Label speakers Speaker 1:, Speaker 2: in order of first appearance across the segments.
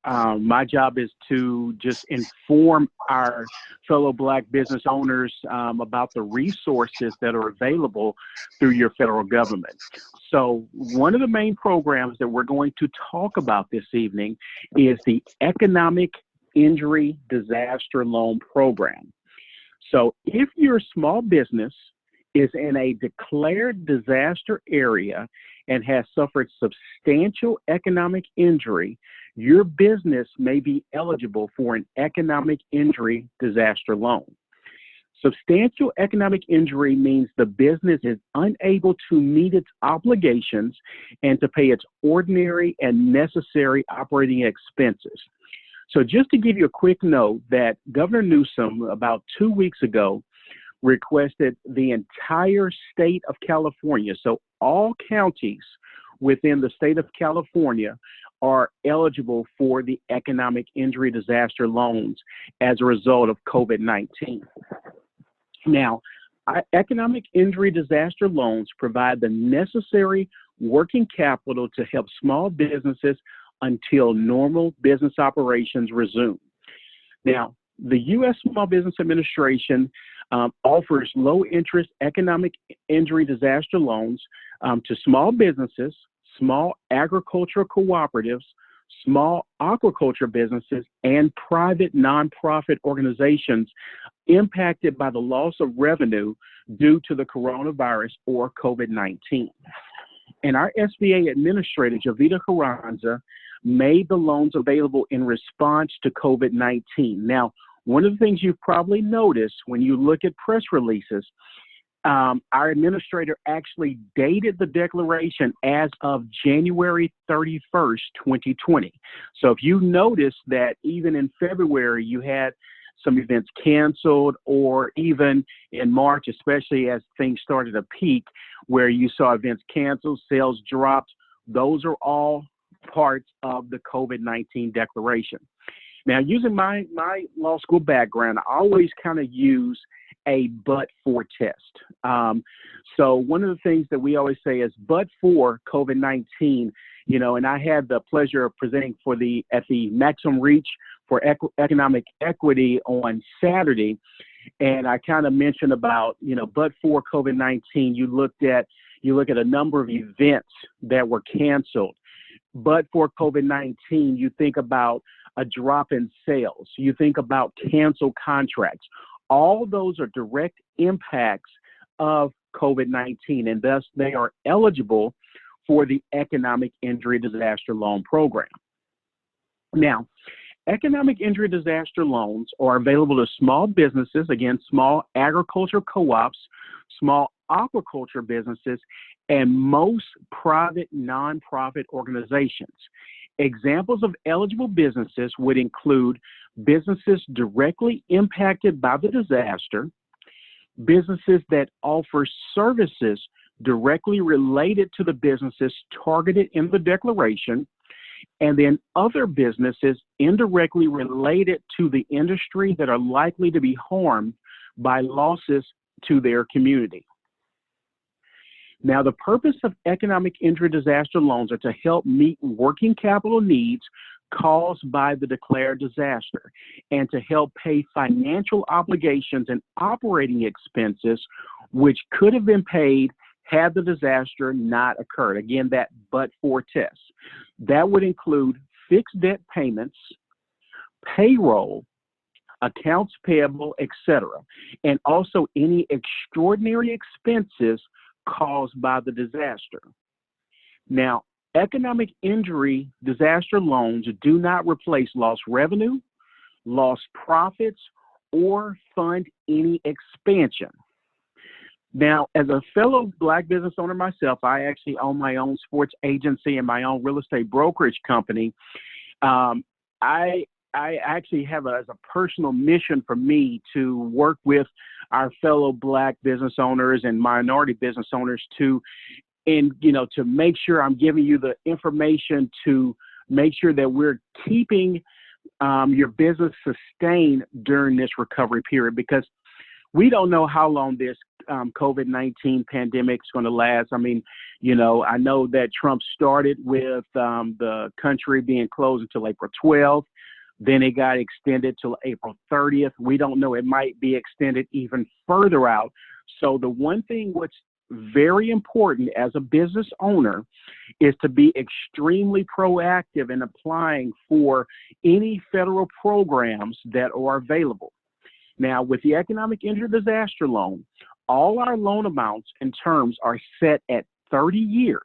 Speaker 1: My job is to just inform our fellow Black business owners about the resources that are available through your federal government. So one of the main programs that we're going to talk about this evening is the Economic Injury Disaster Loan Program. So if your small business is in a declared disaster area and has suffered substantial economic injury, your business may be eligible for an economic injury disaster loan. Substantial economic injury means the business is unable to meet its obligations and to pay its ordinary and necessary operating expenses. So just to give you a quick note that Governor Newsom about 2 weeks ago requested the entire state of California, so all counties within the state of California are eligible for the economic injury disaster loans as a result of COVID-19. Now, economic injury disaster loans provide the necessary working capital to help small businesses until normal business operations resume. Now, the U.S. Small Business Administration offers low-interest economic injury disaster loans to small businesses, small agricultural cooperatives, small aquaculture businesses, and private nonprofit organizations impacted by the loss of revenue due to the coronavirus or COVID-19. And our SBA administrator, Javita Carranza, made the loans available in response to COVID-19. Now, one of the things you've probably noticed when you look at press releases, our administrator actually dated the declaration as of January 31st, 2020. So if you notice that even in February, you had some events canceled, or even in March, especially as things started to peak, where you saw events canceled, sales dropped, those are all parts of the COVID-19 declaration. Now, using my law school background, I always kind of use a but-for test. So one of the things that we always say is, but for COVID-19, and I had the pleasure of presenting at the Maximum Reach for Economic Equity on Saturday, and I kind of mentioned about, but for COVID-19, you look at a number of events that were canceled. But for COVID-19, you think about a drop in sales. You think about canceled contracts. All those are direct impacts of COVID-19, and thus they are eligible for the Economic Injury Disaster Loan Program. Now, economic injury disaster loans are available to small businesses, again, small agriculture co-ops, small aquaculture businesses, and most private nonprofit organizations. Examples of eligible businesses would include businesses directly impacted by the disaster, businesses that offer services directly related to the businesses targeted in the declaration, and then other businesses indirectly related to the industry that are likely to be harmed by losses to their community. Now, the purpose of economic injury disaster loans are to help meet working capital needs caused by the declared disaster and to help pay financial obligations and operating expenses which could have been paid had the disaster not occurred. Again, that but-for test. That would include fixed debt payments, payroll, accounts payable, etc., and also any extraordinary expenses caused by the disaster. Now, economic injury disaster loans do not replace lost revenue, lost profits, or fund any expansion. Now, as a fellow Black business owner myself, I actually own my own sports agency and my own real estate brokerage company. I actually have as a personal mission for me to work with our fellow Black business owners and minority business owners to make sure I'm giving you the information to make sure that we're keeping your business sustained during this recovery period, because we don't know how long this COVID-19 pandemic is going to last. I mean, I know that Trump started with the country being closed until April 12th. Then it got extended till April 30th. We don't know. It might be extended even further out. So the one thing what's very important as a business owner is to be extremely proactive in applying for any federal programs that are available. Now, with the economic injury disaster loan, all our loan amounts and terms are set at 30 years,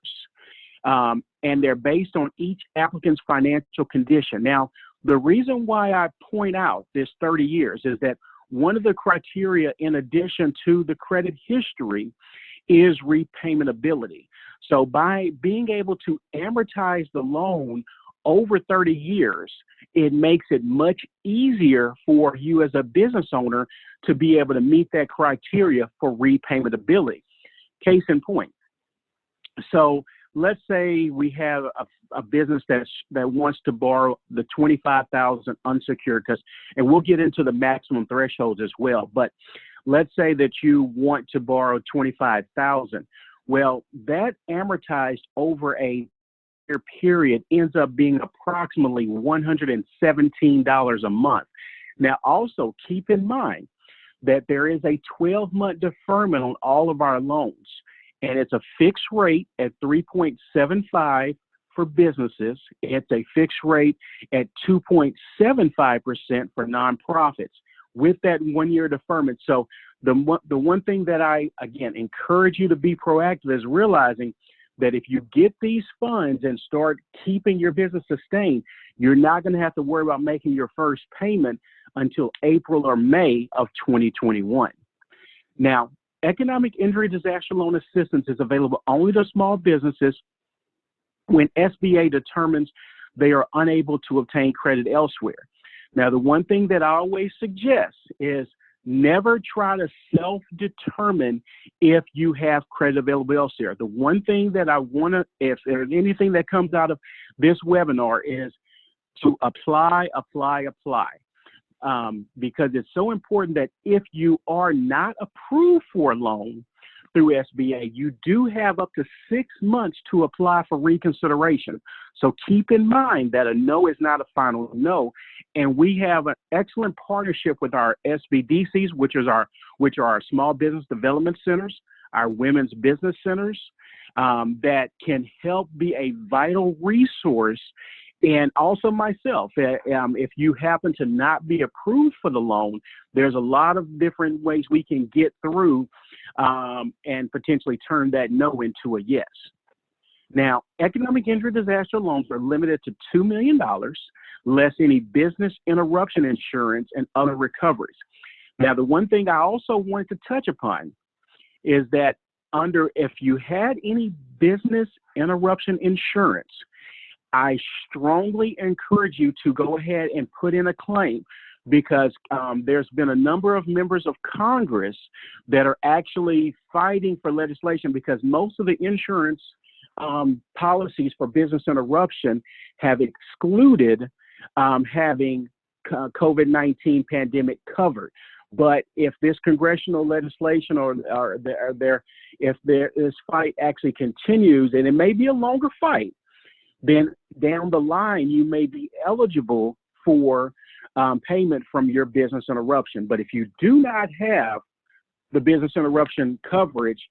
Speaker 1: and they're based on each applicant's financial condition. Now, the reason why I point out this 30 years is that one of the criteria, in addition to the credit history, is repayment ability. So by being able to amortize the loan over 30 years, it makes it much easier for you as a business owner to be able to meet that criteria for repayment ability. Case in point. So let's say we have a business that wants to borrow the $25,000 unsecured, and we'll get into the maximum thresholds as well. But let's say that you want to borrow $25,000. Well, that amortized over a year period ends up being approximately $117 a month. Now, also keep in mind that there is a 12-month deferment on all of our loans, and it's a fixed rate at 3.75 for businesses. It's a fixed rate at 2.75% for nonprofits with that 1 year deferment. So the one thing that I, again, encourage you to be proactive is realizing that if you get these funds and start keeping your business sustained, you're not going to have to worry about making your first payment until April or May of 2021. Now, economic injury disaster loan assistance is available only to small businesses when SBA determines they are unable to obtain credit elsewhere. Now, the one thing that I always suggest is never try to self-determine if you have credit available elsewhere. The one thing that I want to, if there's anything that comes out of this webinar, is to apply. Because it's so important that if you are not approved for a loan through SBA, you do have up to 6 months to apply for reconsideration. So keep in mind that a no is not a final no. And we have an excellent partnership with our SBDCs, which are our small business development centers, our women's business centers, that can help be a vital resource. And also myself, if you happen to not be approved for the loan, there's a lot of different ways we can get through and potentially turn that no into a yes. Now, economic injury disaster loans are limited to $2 million, less any business interruption insurance and other recoveries. Now, the one thing I also wanted to touch upon is that if you had any business interruption insurance, I strongly encourage you to go ahead and put in a claim, because there's been a number of members of Congress that are actually fighting for legislation, because most of the insurance policies for business interruption have excluded having COVID-19 pandemic covered. But if this congressional legislation if this fight actually continues, and it may be a longer fight, then down the line, you may be eligible for payment from your business interruption. But if you do not have the business interruption coverage,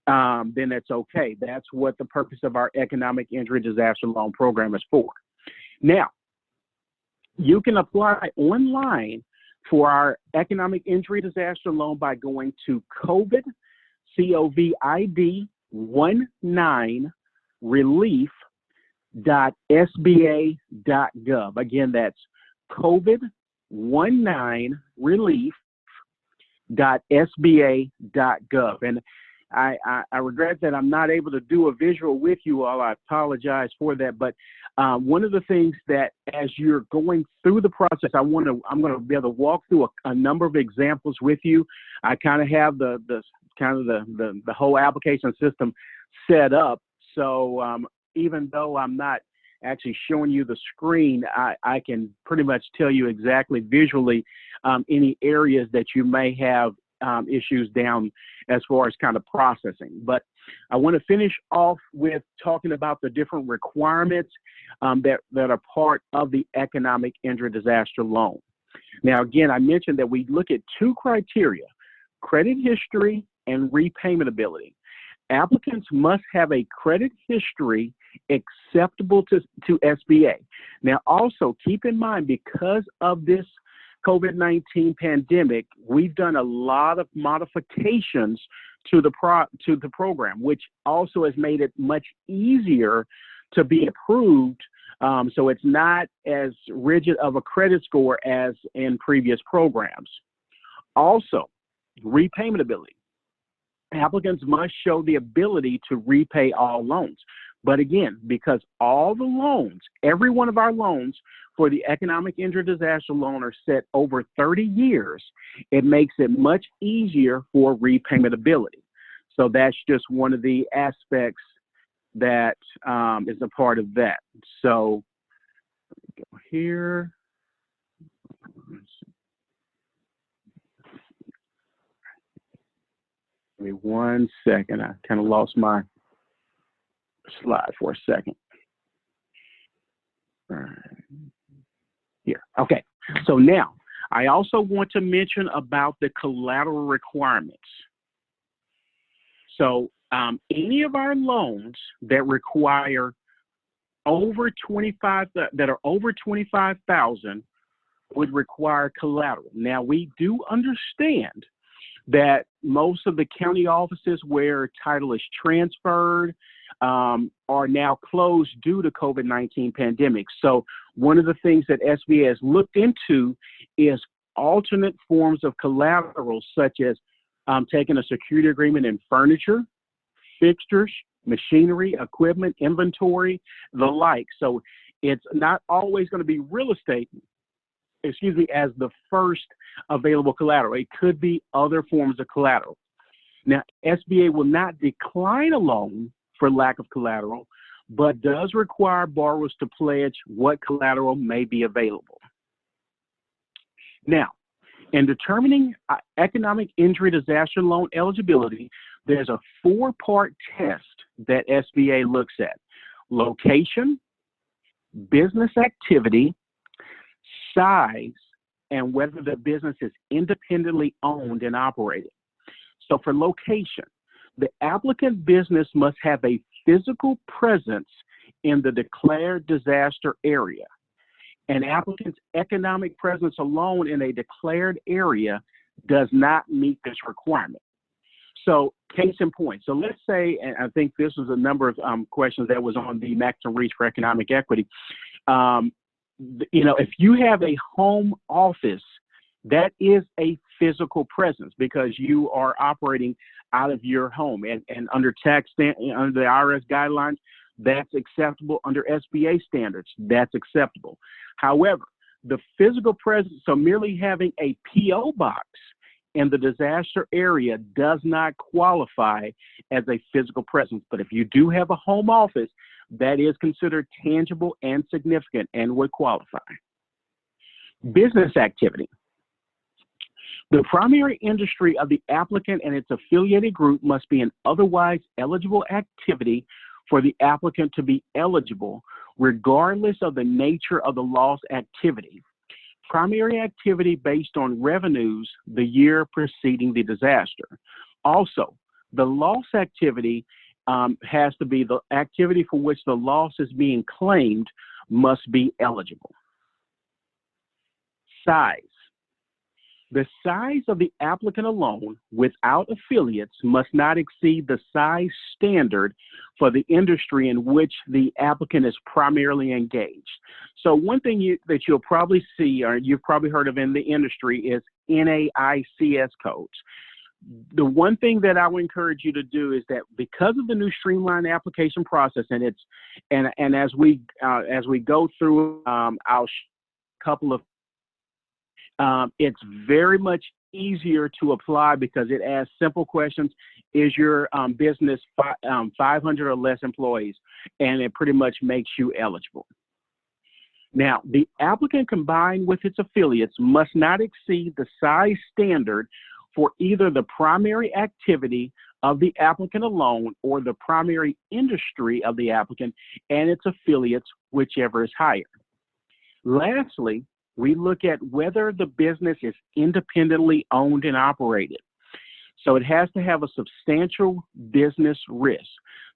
Speaker 1: then that's okay. That's what the purpose of our economic injury disaster loan program is for. Now, you can apply online for our economic injury disaster loan by going to COVID, COVID 19 relief.sba.gov. Again, that's COVID-19 relief.sba.gov. And I regret that I'm not able to do a visual with you all. I apologize for that. But one of the things that, as you're going through the process, I'm going to be able to walk through a number of examples with you. I kind of have the whole application system set up. So even though I'm not actually showing you the screen, I can pretty much tell you exactly visually any areas that you may have issues down as far as kind of processing. But I want to finish off with talking about the different requirements that are part of the economic injury disaster loan. Now, again, I mentioned that we look at two criteria: credit history and repayment ability. Applicants must have a credit history acceptable to SBA. Now, also keep in mind, because of this COVID-19 pandemic, we've done a lot of modifications to the program, which also has made it much easier to be approved. So it's not as rigid of a credit score as in previous programs. Also, repayment ability. Applicants must show the ability to repay all loans. But again, because all the loans, every one of our loans for the economic injury disaster loan are set over 30 years, it makes it much easier for repayment ability. So that's just one of the aspects that is a part of that. So let me go here. Give me 1 second. I kind of lost my slide for a second. All right. Here. Okay. So now I also want to mention about the collateral requirements. So any of our loans that require over 25, that are over 25,000 would require collateral. Now, we do understand that most of the county offices where title is transferred are now closed due to COVID-19 pandemic. So one of the things that SBA has looked into is alternate forms of collateral, such as taking a security agreement in furniture, fixtures, machinery, equipment, inventory, the like. So it's not always going to be real estate, as the first available collateral. It could be other forms of collateral. Now, SBA will not decline a loan for lack of collateral, but does require borrowers to pledge what collateral may be available. Now, in determining economic injury disaster loan eligibility, there's a 4-part test that SBA looks at: location, business activity, size, and whether the business is independently owned and operated. So for location, the applicant business must have a physical presence in the declared disaster area. An applicant's economic presence alone in a declared area does not meet this requirement. So case in point, so let's say, and I think this was a number of questions that was on the maximum reach for economic equity. If you have a home office, that is a physical presence because you are operating out of your home, and under under the IRS guidelines, that's acceptable. Under SBA standards, that's acceptable. However, the physical presence, so merely having a PO box in the disaster area does not qualify as a physical presence. But if you do have a home office, that is considered tangible and significant and would qualify. Business activity. The primary industry of the applicant and its affiliated group must be an otherwise eligible activity for the applicant to be eligible, regardless of the nature of the loss activity. Primary activity based on revenues the year preceding the disaster. Also, the loss activity has to be the activity for which the loss is being claimed must be eligible. Size. The size of the applicant alone without affiliates must not exceed the size standard for the industry in which the applicant is primarily engaged. So one thing that you'll probably see, or you've probably heard of in the industry, is NAICS codes. The one thing that I would encourage you to do is that because of the new streamlined application process, and as we go through our couple of it's very much easier to apply because it asks simple questions. Is your business 500 or less employees? And it pretty much makes you eligible. Now, the applicant combined with its affiliates must not exceed the size standard for either the primary activity of the applicant alone or the primary industry of the applicant and its affiliates, whichever is higher. Lastly, we look at whether the business is independently owned and operated. So it has to have a substantial business risk.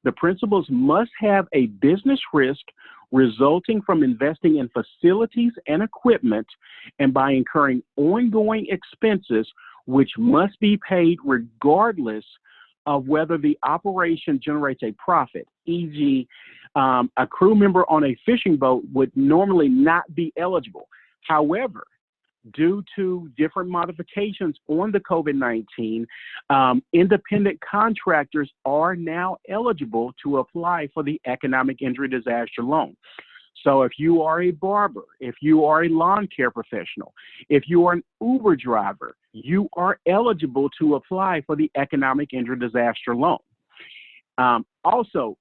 Speaker 1: The principals must have a business risk resulting from investing in facilities and equipment and by incurring ongoing expenses which must be paid regardless of whether the operation generates a profit. E.g., a crew member on a fishing boat would normally not be eligible. However, due to different modifications on the COVID-19, independent contractors are now eligible to apply for the economic injury disaster loan. So if you are a barber, if you are a lawn care professional, if you are an Uber driver, you are eligible to apply for the economic injury disaster loan. Also,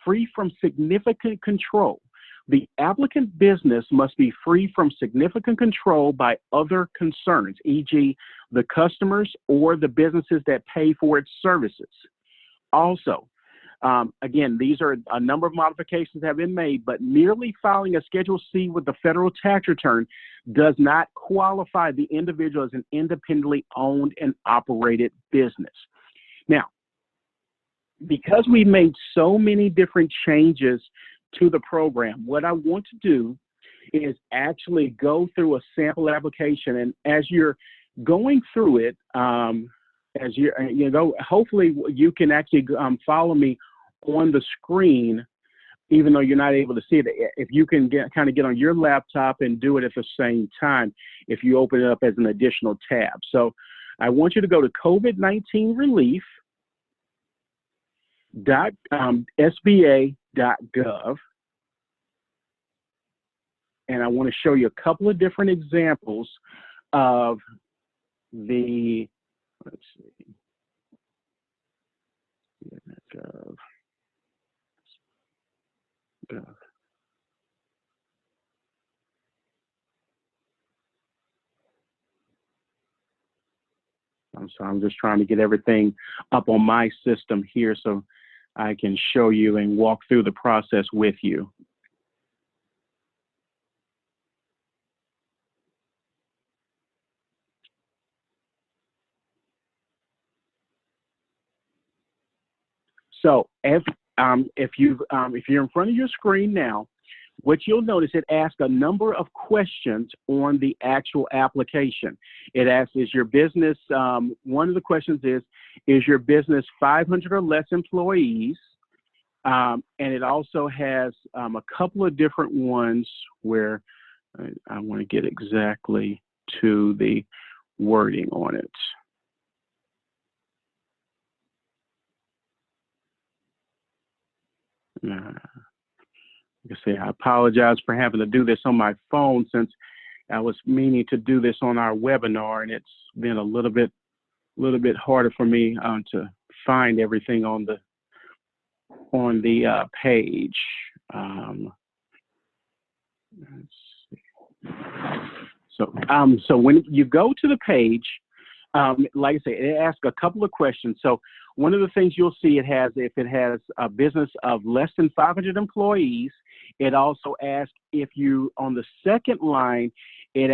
Speaker 1: free from significant control. The applicant business must be free from significant control by other concerns, e.g., the customers or the businesses that pay for its services. Also, again, these are a number of modifications have been made, but merely filing a Schedule C with the federal tax return does not qualify the individual as an independently owned and operated business. Now, because we made so many different changes to the program, what I want to do is actually go through a sample application, and as you're going through it, hopefully you can actually follow me on the screen, even though you're not able to see it. If you can kind of get on your laptop and do it at the same time, if you open it up as an additional tab. So I want you to go to COVID-19 relief. SBA.gov, and I want to show you a couple of different examples of the, let's see, gov. I'm just trying to get everything up on my system here so I can show you and walk through the process with you. So if you're in front of your screen now, what you'll notice, it asks a number of questions on the actual application. It asks, is your business, one of the questions is your business 500 or less employees? And it also has a couple of different ones where I want to get exactly to the wording on it. Like I say, I apologize for having to do this on my phone since I was meaning to do this on our webinar, and it's been a little bit harder for me to find everything on the page. Let's see. So when you go to the page, like I say, it asks a couple of questions. So one of the things you'll see if it has a business of less than 500 employees, it also asks if you, on the second line, it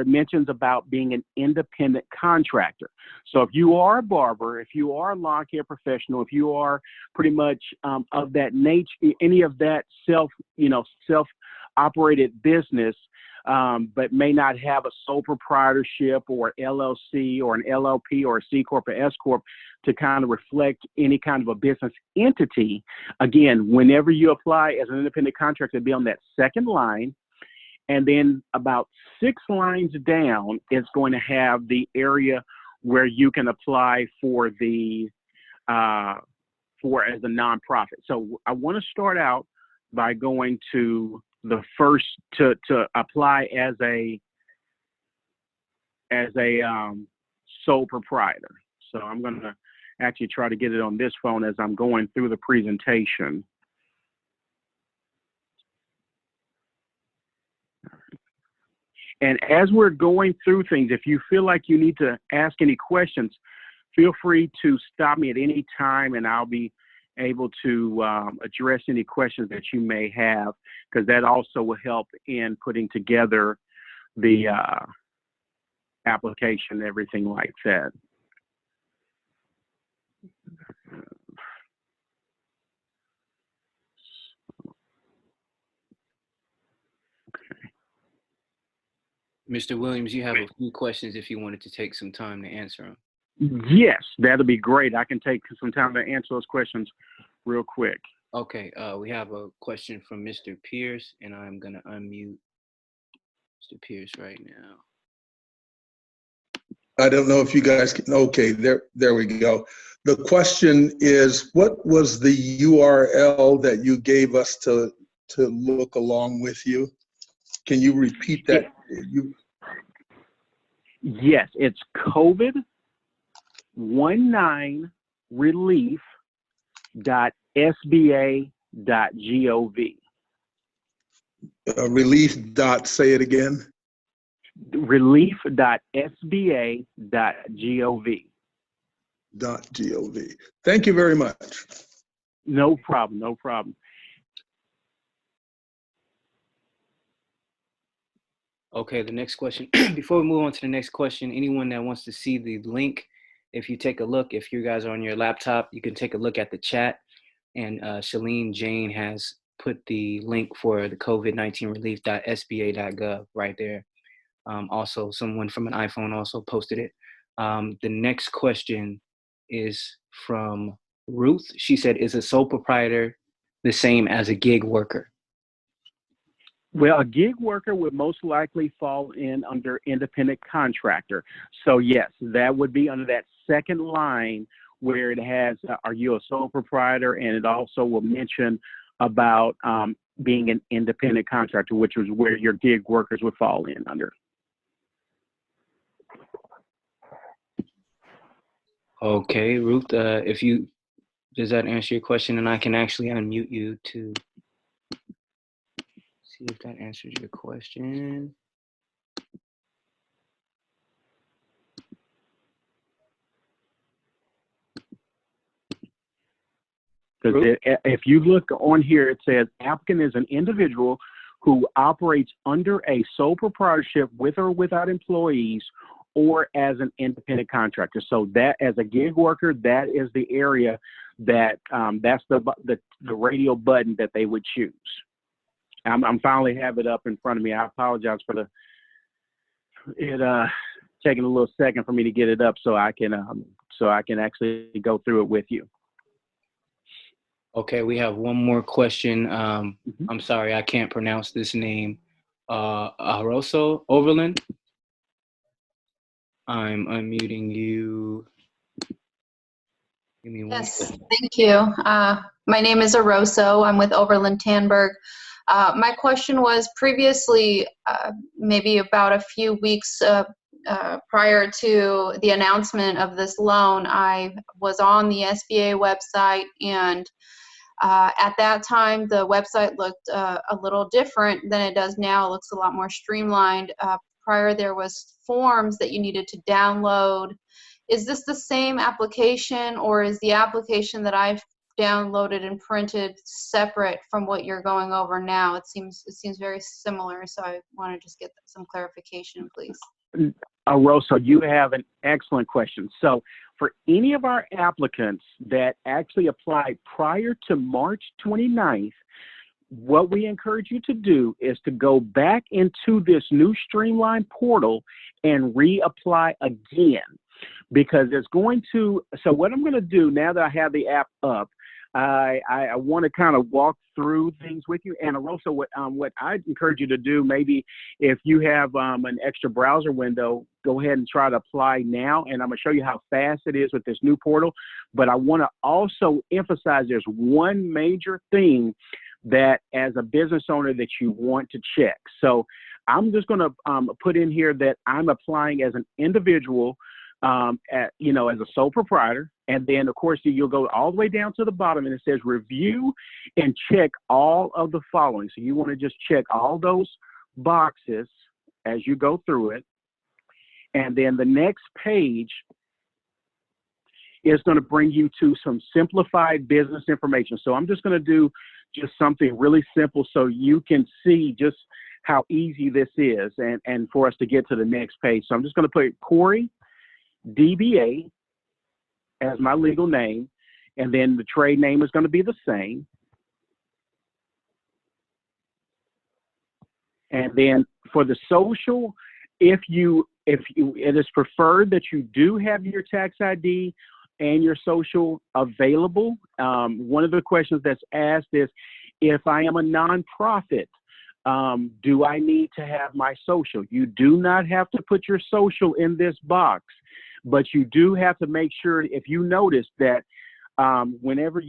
Speaker 1: mentions about being an independent contractor. So if you are a barber, if you are a lawn care professional, if you are pretty much of that nature, any of that self-operated business, but may not have a sole proprietorship or LLC or an LLP or a C Corp or S Corp to kind of reflect any kind of a business entity. Again, whenever you apply as an independent contractor, be on that second line, and then about 6 lines down, it's going to have the area where you can apply for the as a nonprofit. So I want to start out by going to the first to apply as a sole proprietor. So I'm going to actually try to get it on this phone as I'm going through the presentation. And as we're going through things, if you feel like you need to ask any questions, feel free to stop me at any time, and I'll be able to address any questions that you may have, because that also will help in putting together the application, everything like that.
Speaker 2: Mr. Williams, you have a few questions if you wanted to take some time to answer them.
Speaker 1: Yes, that'll be great. I can take some time to answer those questions real quick.
Speaker 2: Okay, we have a question from Mr. Pierce, and I'm going to unmute Mr. Pierce right now.
Speaker 3: I don't know if you guys can, okay, there we go. The question is, what was the URL that you gave us to look along with you? Can you repeat that?
Speaker 1: Yes, it's COVID-19relief.sba.gov.
Speaker 3: Relief dot, say it again.
Speaker 1: Relief.sba.gov.
Speaker 3: .gov. Thank you very much.
Speaker 1: No problem, no problem.
Speaker 2: Okay, the next question. Before we move on to the next question, anyone that wants to see the link, if you take a look, if you guys are on your laptop, you can take a look at the chat. And Shalene Jane has put the link for the COVID-19 relief.sba.gov right there. Also, someone from an iPhone also posted it. The next question is from Ruth. She said, is a sole proprietor the same as a gig worker?
Speaker 1: Well, a gig worker would most likely fall in under independent contractor. So yes, that would be under that second line where it has, are you a sole proprietor? And it also will mention about being an independent contractor, which is where your gig workers would fall in under.
Speaker 2: Okay, Ruth, does that answer your question? And I can actually unmute you to see if that answers your question.
Speaker 1: Because if you look on here, it says applicant is an individual who operates under a sole proprietorship with or without employees or as an independent contractor. So that as a gig worker, that is the area that that's the radio button that they would choose. I'm finally have it up in front of me. I apologize for it taking a little second for me to get it up so I can actually go through it with you.
Speaker 2: Okay, we have one more question. I'm sorry, I can't pronounce this name. Aroso Overland. I'm unmuting you. Give me one second.
Speaker 4: Thank you. My name is Aroso. I'm with Overland Tanberg. My question was previously, maybe about a few weeks prior to the announcement of this loan, I was on the SBA website, and at that time, the website looked a little different than it does now. It looks a lot more streamlined. Prior, there was forms that you needed to download. Is this the same application, or is the application that I've downloaded and printed separate from what you're going over now? It seems very similar, so I want to just get some clarification, please.
Speaker 1: Rosa, you have an excellent question. So for any of our applicants that actually applied prior to March 29th, what we encourage you to do is to go back into this new streamlined portal and reapply again, because it's going to, so what I'm going to do now that I have the app up, I want to kind of walk through things with you. And also what I encourage you to do, maybe if you have an extra browser window, go ahead and try to apply now. And I'm going to show you how fast it is with this new portal. But I want to also emphasize there's one major thing that as a business owner that you want to check. So I'm just going to put in here that I'm applying as an individual, as a sole proprietor. And then, of course, you'll go all the way down to the bottom, and it says review and check all of the following. So you want to just check all those boxes as you go through it. And then the next page is going to bring you to some simplified business information. So I'm just going to do just something really simple so you can see just how easy this is and for us to get to the next page. So I'm just going to put Corey, DBA, as my legal name, and then the trade name is going to be the same. And then for the social, it is preferred that you do have your tax ID and your social available. One of the questions that's asked is, if I am a nonprofit, do I need to have my social? You do not have to put your social in this box, but you do have to make sure, if you notice that whenever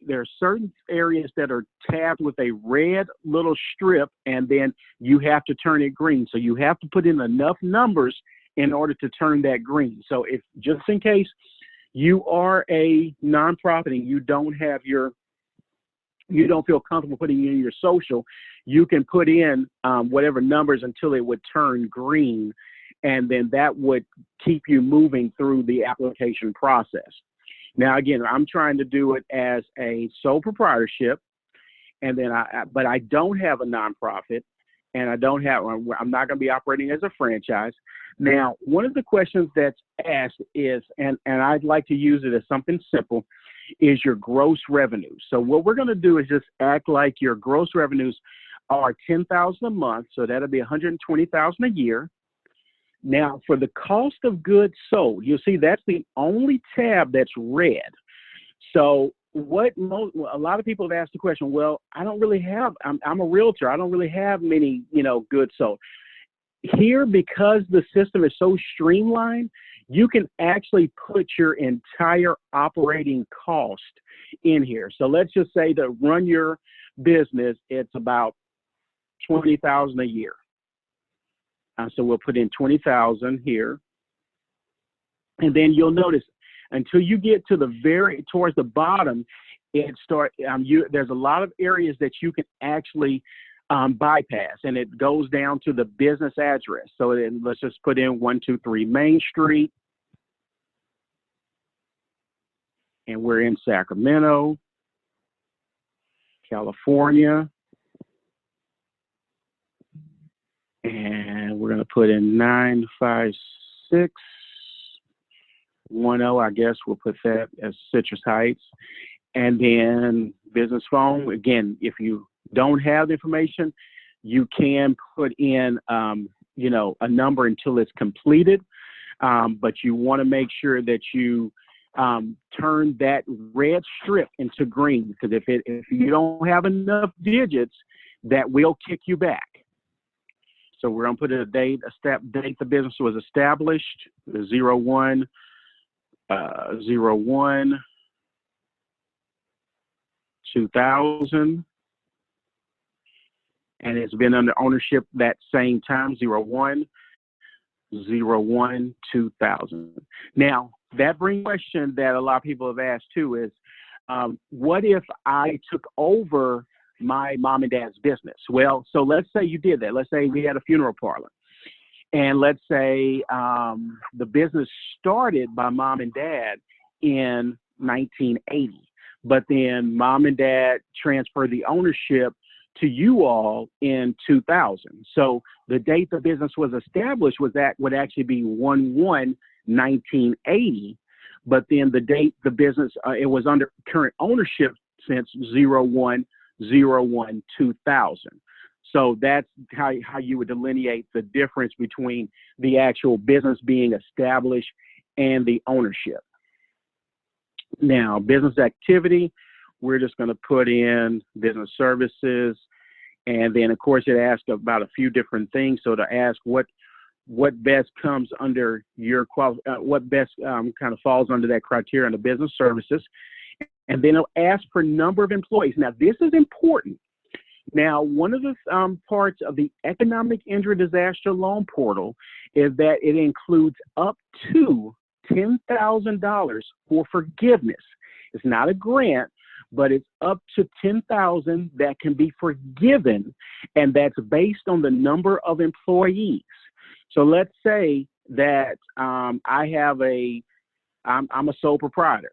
Speaker 1: there are certain areas that are tabbed with a red little strip, and then you have to turn it green. So you have to put in enough numbers in order to turn that green. So if, just in case you are a nonprofit and you don't feel comfortable putting in your social, you can put in whatever numbers until it would turn green, and then that would keep you moving through the application process. Now, again, I'm trying to do it as a sole proprietorship, and then but I don't have a nonprofit, and I'm not going to be operating as a franchise. Now, one of the questions that's asked is, and I'd like to use it as something simple, is your gross revenue. So what we're going to do is just act like your gross revenues are $10,000 a month, so that'll be $120,000 a year. Now, for the cost of goods sold, you'll see that's the only tab that's red. So a lot of people have asked the question, well, I'm a realtor. I don't really have many, goods sold. Here, because the system is so streamlined, you can actually put your entire operating cost in here. So let's just say to run your business, it's about $20,000 a year. So we'll put in 20,000 here. And then you'll notice until you get to towards the bottom, there's a lot of areas that you can actually bypass, and it goes down to the business address. So then let's just put in 123 Main Street. And we're in Sacramento, California. And we're going to put in 95610. I guess we'll put that as Citrus Heights. And then business phone. Again, if you don't have the information, you can put in, a number until it's completed. But you want to make sure that you turn that red strip into green, because if you don't have enough digits, that will kick you back. So we're going to put a date the business was established, 01/01/2000, and it's been under ownership that same time, 01/01/2000. Now, that brings a question that a lot of people have asked too is, what if I took over my mom and dad's business? Well, so let's say you did that. Let's say we had a funeral parlor, and let's say the business started by mom and dad in 1980, but then mom and dad transferred the ownership to you all in 2000. So the date the business was established would actually be 1/1/1980, but then the date the business it was under current ownership since 01/01/2000. So that's how you would delineate the difference between the actual business being established and the ownership. Now, business activity, we're just going to put in business services, and then of course it asks about a few different things. So to ask what best comes under your what best kind of falls under that criteria under business services. And then it'll ask for number of employees. Now, this is important. Now, one of the parts of the Economic Injury Disaster Loan Portal is that it includes up to $10,000 for forgiveness. It's not a grant, but it's up to $10,000 that can be forgiven, and that's based on the number of employees. So let's say that I'm a sole proprietor.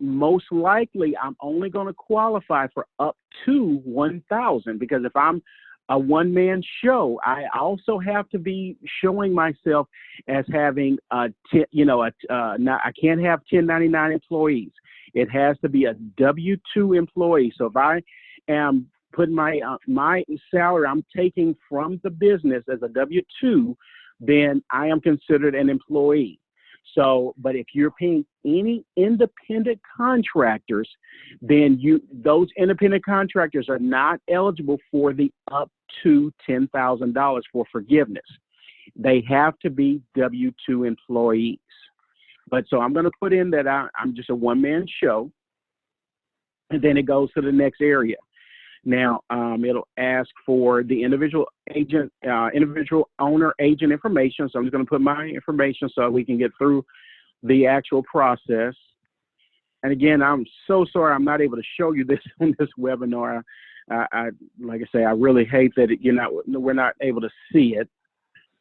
Speaker 1: Most likely, I'm only going to qualify for up to 1,000, because if I'm a one-man show, I also have to be showing myself as having I can't have 1099 employees. It has to be a W-2 employee. So if I am putting my salary I'm taking from the business as a W-2, then I am considered an employee. So, but if you're paying any independent contractors, then those independent contractors are not eligible for the up to $10,000 for forgiveness. They have to be W-2 employees. But so I'm going to put in that I'm just a one-man show, and then it goes to the next area. Now, it'll ask for the individual owner agent information. So I'm just going to put my information so we can get through the actual process. And again, I'm so sorry I'm not able to show you this on this webinar. I like I say, I really hate that we're not able to see it.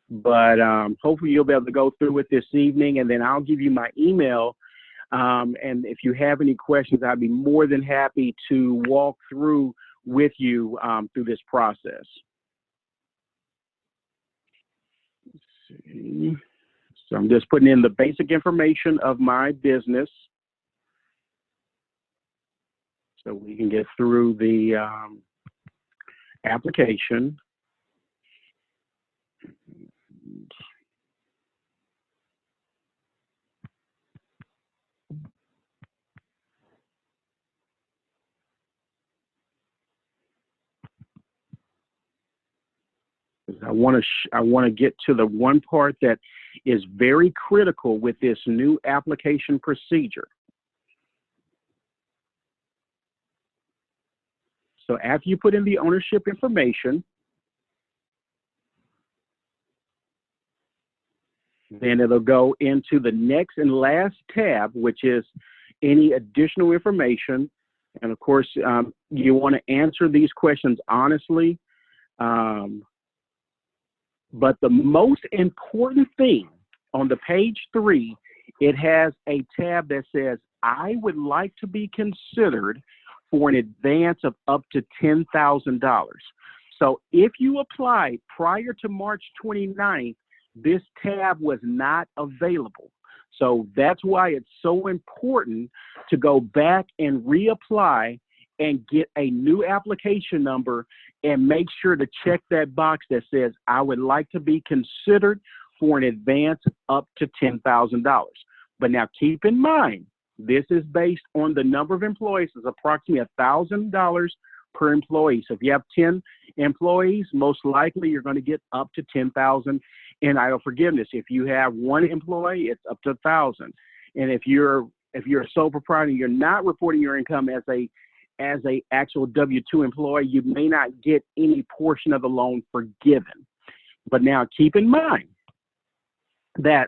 Speaker 1: But hopefully you'll be able to go through it this evening, and then I'll give you my email. And if you have any questions, I'd be more than happy to walk through with you through this process. Let's see. So I'm just putting in the basic information of my business so we can get through the application. I want to get to the one part that is very critical with this new application procedure. So after you put in the ownership information, then it'll go into the next and last tab, which is any additional information. And of course, you want to answer these questions honestly. But the most important thing on the page 3, it has a tab that says, I would like to be considered for an advance of up to $10,000. So if you applied prior to March 29th, this tab was not available. So that's why it's so important to go back and reapply and get a new application number and make sure to check that box that says, I would like to be considered for an advance up to $10,000. But now keep in mind, this is based on the number of employees. It's approximately $1,000 per employee. So if you have 10 employees, most likely you're going to get up to $10,000 in EIDL forgiveness. If you have one employee, it's up to $1,000. And if you're a sole proprietor, you're not reporting your income as a actual W-2 employee, you may not get any portion of the loan forgiven. But now keep in mind that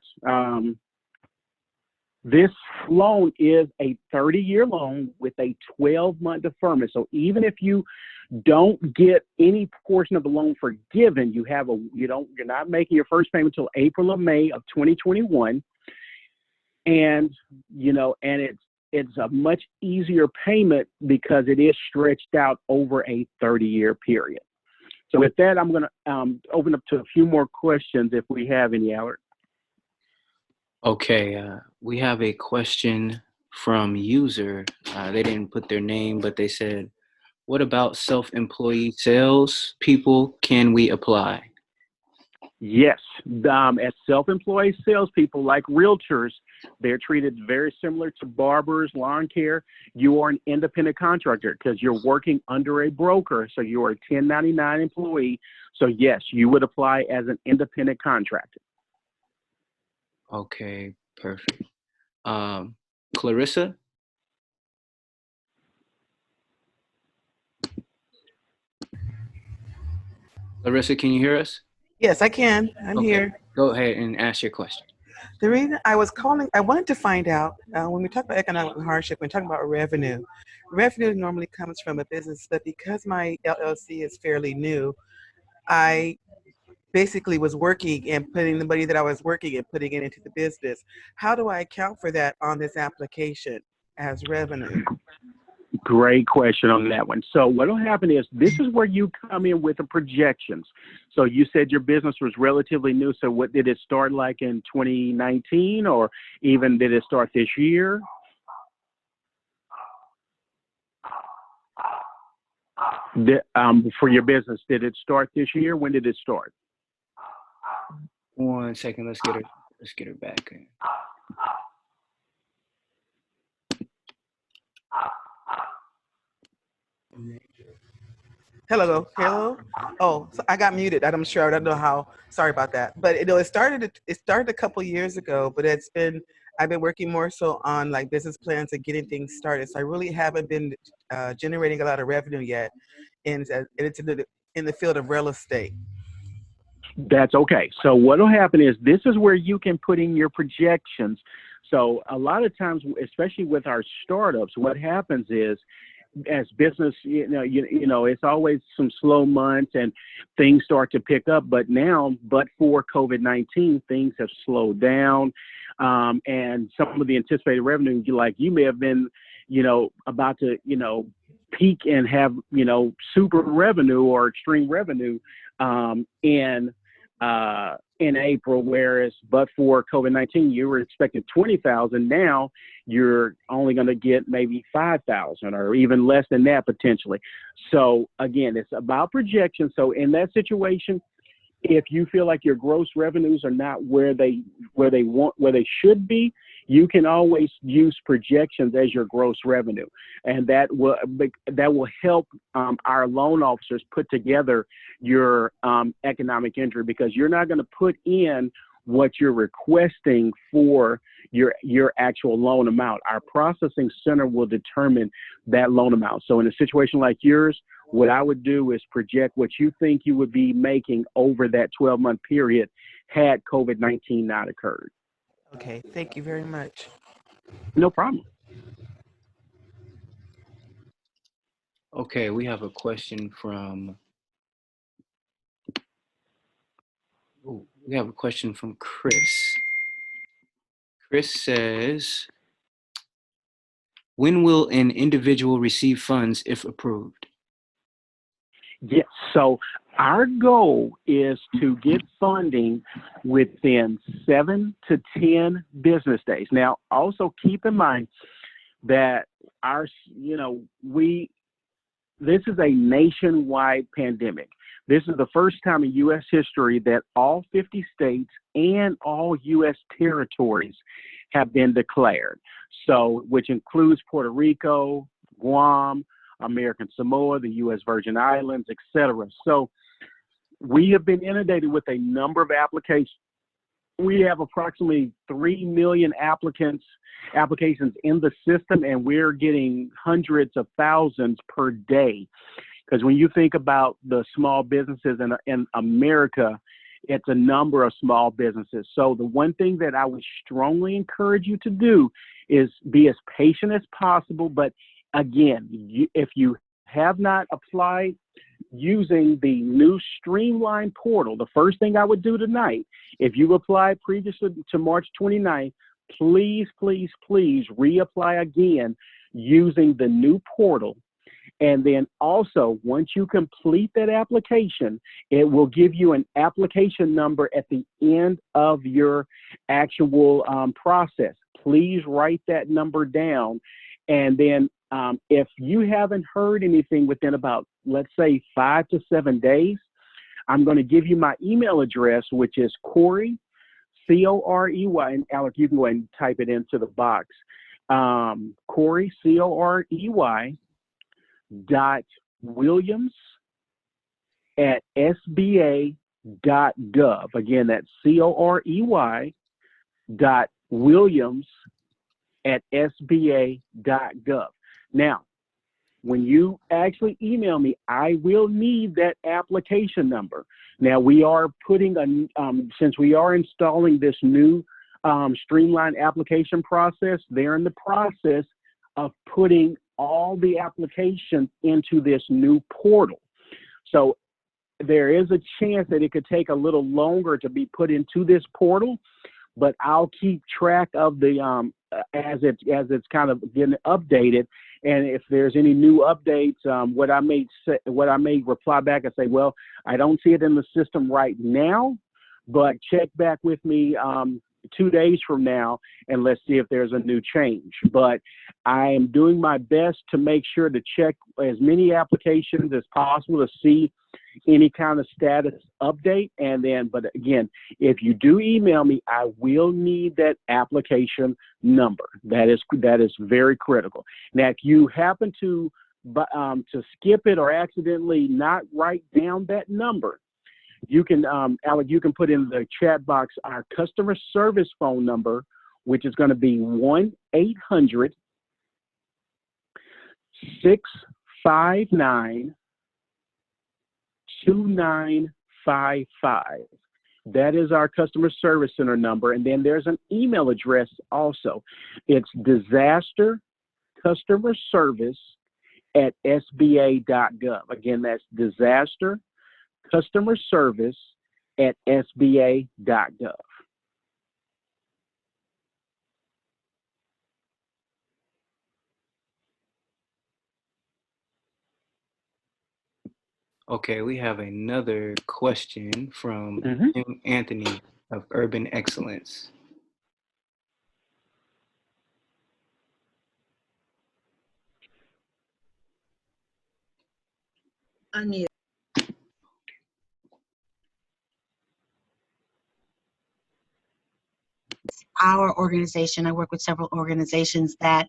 Speaker 1: this loan is a 30-year loan with a 12-month deferment. So even if you don't get any portion of the loan forgiven, you're not making your first payment until April or May of 2021, and it's a much easier payment because it is stretched out over a 30-year period. So with that, I'm going to open up to a few more questions if we have any, Albert.
Speaker 2: Okay, we have a question from user. They didn't put their name, but they said, what about self-employed sales people? Can we apply?
Speaker 1: Yes, as self-employed salespeople, like realtors, they're treated very similar to barbers, lawn care. You are an independent contractor because you're working under a broker, so you are a 1099 employee. So yes, you would apply as an independent contractor.
Speaker 2: Okay, perfect. Clarissa? Clarissa, can you hear us?
Speaker 5: Yes, I can. I'm here.
Speaker 2: Go ahead and ask your question.
Speaker 5: The reason I was calling, I wanted to find out, when we talk about economic hardship, when we talk about revenue normally comes from a business, but because my LLC is fairly new, I basically was working and putting the money that I was working and putting it into the business. How do I account for that on this application as revenue?
Speaker 1: Great question on that one. So what will happen is this is where you come in with the projections. So you said your business was relatively new. So what did it start like in 2019, or even did it start this year? For your business, did it start this year? When did it start?
Speaker 2: 1 second. Let's get her back.
Speaker 5: Hello. Oh, so I got muted. I'm sure. I don't know how. Sorry about that. But it started a couple years ago. But I've been working more so on like business plans and getting things started. So I really haven't been generating a lot of revenue yet, and it's in the field of real estate.
Speaker 1: That's okay. So what will happen is this is where you can put in your projections. So a lot of times, especially with our startups, what happens is, as business, you know, it's always some slow months and things start to pick up. But now, for COVID-19, things have slowed down, and some of the anticipated revenue, like you may have been, you know, about to, you know, peak and have, you know, super revenue or extreme revenue in April, whereas for COVID-19, you were expecting 20,000. Now you're only going to get maybe 5,000 or even less than that potentially. So again, it's about projection. So in that situation, if you feel like your gross revenues are not where they should be, you can always use projections as your gross revenue, and that will help our loan officers put together your economic entry, because you're not going to put in what you're requesting for your actual loan amount. Our processing center will determine that loan amount. So in a situation like yours, what I would do is project what you think you would be making over that 12-month period had COVID-19 not occurred.
Speaker 5: Okay, thank you very much.
Speaker 1: No problem.
Speaker 2: Okay, we have a question from Chris. Chris says, when will an individual receive funds if approved?
Speaker 1: Yes, so our goal is to get funding within 7 to 10 business days. Now, also keep in mind that this is a nationwide pandemic. This is the first time in U.S. history that all 50 states and all U.S. territories have been declared. So, which includes Puerto Rico, Guam, American Samoa, the U.S. Virgin Islands, etc. So we have been inundated with a number of applications. We have approximately 3 million applications in the system, and we're getting hundreds of thousands per day. Because when you think about the small businesses in America, it's a number of small businesses. So the one thing that I would strongly encourage you to do is be as patient as possible. But again, if you have not applied using the new streamlined portal, the first thing I would do tonight, if you applied previously to March 29th, please reapply again using the new portal. And then also, once you complete that application, it will give you an application number at the end of your actual process. Please write that number down. And then if you haven't heard anything within about, let's say, 5 to 7 days, I'm going to give you my email address, which is Corey, C-O-R-E-Y, and Alec, you can go ahead and type it into the box. Corey, C-O-R-E-Y, .Williams at SBA.gov. Again, that's COREY .Williams at SBA.gov. Now, when you actually email me, I will need that application number. Now, we are since we are installing this new streamlined application process, they're in the process of putting all the applications into this new portal. So there is a chance that it could take a little longer to be put into this portal, but I'll keep track of the as it's kind of getting updated. And if there's any new updates, what I may reply back and say, well, I don't see it in the system right now, but check back with me 2 days from now, and let's see if there's a new change. But I am doing my best to make sure to check as many applications as possible to see any kind of status update. And then, but again, if you do email me, I will need that application number. That is very critical. Now, if you happen to skip it or accidentally not write down that number, you can, Alec, you can put in the chat box our customer service phone number, which is going to be 1-800-659-2955. That is our customer service center number. And then there's an email address also. It's disastercustomerservice@sba.gov. Again, that's disastercustomerservice@sba.gov.
Speaker 2: Okay, we have another question from Jim Anthony of Urban Excellence.
Speaker 6: Unmute. Our organization, I work with several organizations that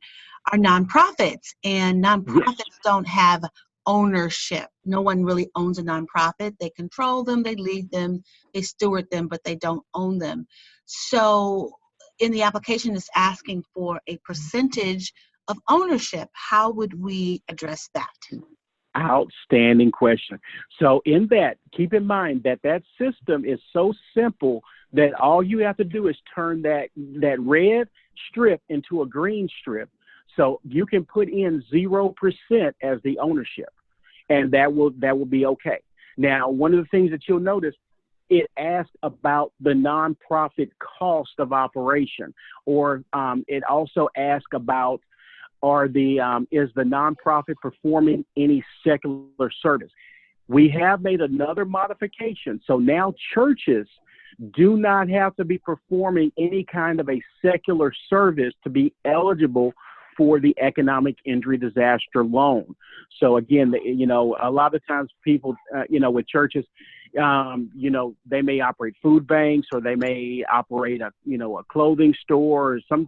Speaker 6: are nonprofits, and nonprofits don't have ownership. No one really owns a nonprofit. They control them, they lead them, they steward them, but they don't own them. So in the application, it's asking for a percentage of ownership. How would we address that?
Speaker 1: Outstanding question. So in that, keep in mind that that system is so simple that all you have to do is turn that red strip into a green strip. So you can put in 0% as the ownership, and that will be okay. Now, one of the things that you'll notice, it asks about the nonprofit cost of operation, or it also asks about is the nonprofit performing any secular service? We have made another modification. So now churches do not have to be performing any kind of a secular service to be eligible for the economic injury disaster loan. So again, a lot of times people, with churches, they may operate food banks, or they may operate a clothing store, or some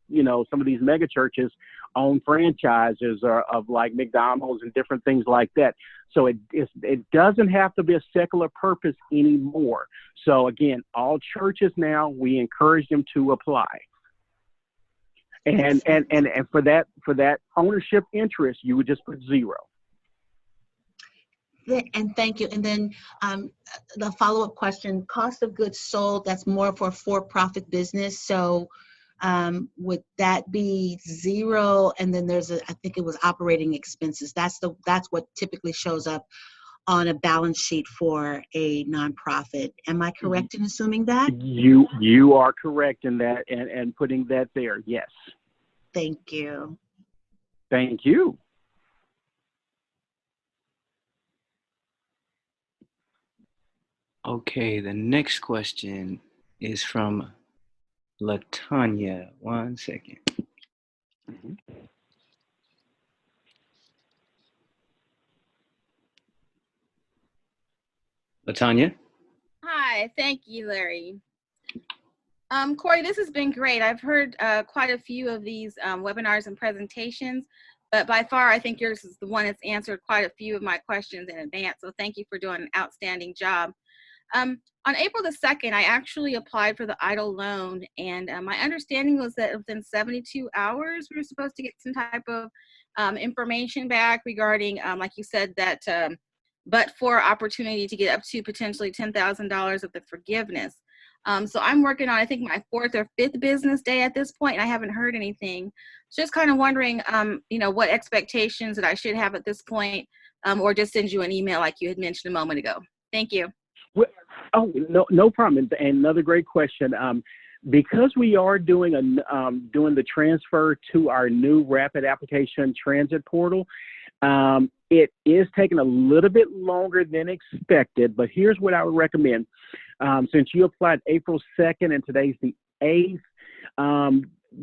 Speaker 1: of these mega churches own franchises of like McDonald's and different things like that. So it doesn't have to be a secular purpose anymore. So again, all churches now, we encourage them to apply. And for that ownership interest, you would just put 0.
Speaker 6: And thank you. And then the follow-up question, cost of goods sold, that's more for profit business. So would that be 0? And then there's I think it was operating expenses. That's what typically shows up on a balance sheet for a nonprofit. Am I correct in assuming that?
Speaker 1: You are correct in that, and putting that there. Yes.
Speaker 6: Thank you.
Speaker 1: Thank you.
Speaker 2: Okay, the next question is from LaTanya. 1 second. LaTanya?
Speaker 7: Hi, thank you, Larry. Corey, this has been great. I've heard quite a few of these webinars and presentations, but by far, I think yours is the one that's answered quite a few of my questions in advance. So thank you for doing an outstanding job. On April the 2nd, I actually applied for the EIDL loan, and my understanding was that within 72 hours, we were supposed to get some type of information back regarding, like you said, that but for opportunity to get up to potentially $10,000 of the forgiveness. So I'm working on, I think, my 4th or 5th business day at this point, and I haven't heard anything. Just kind of wondering, what expectations that I should have at this point, or just send you an email like you had mentioned a moment ago. Thank you.
Speaker 1: Well, oh, no problem. And another great question. Because we are doing doing the transfer to our new rapid application transit portal, it is taking a little bit longer than expected, but here's what I would recommend. Since you applied April 2nd and today's the 8th,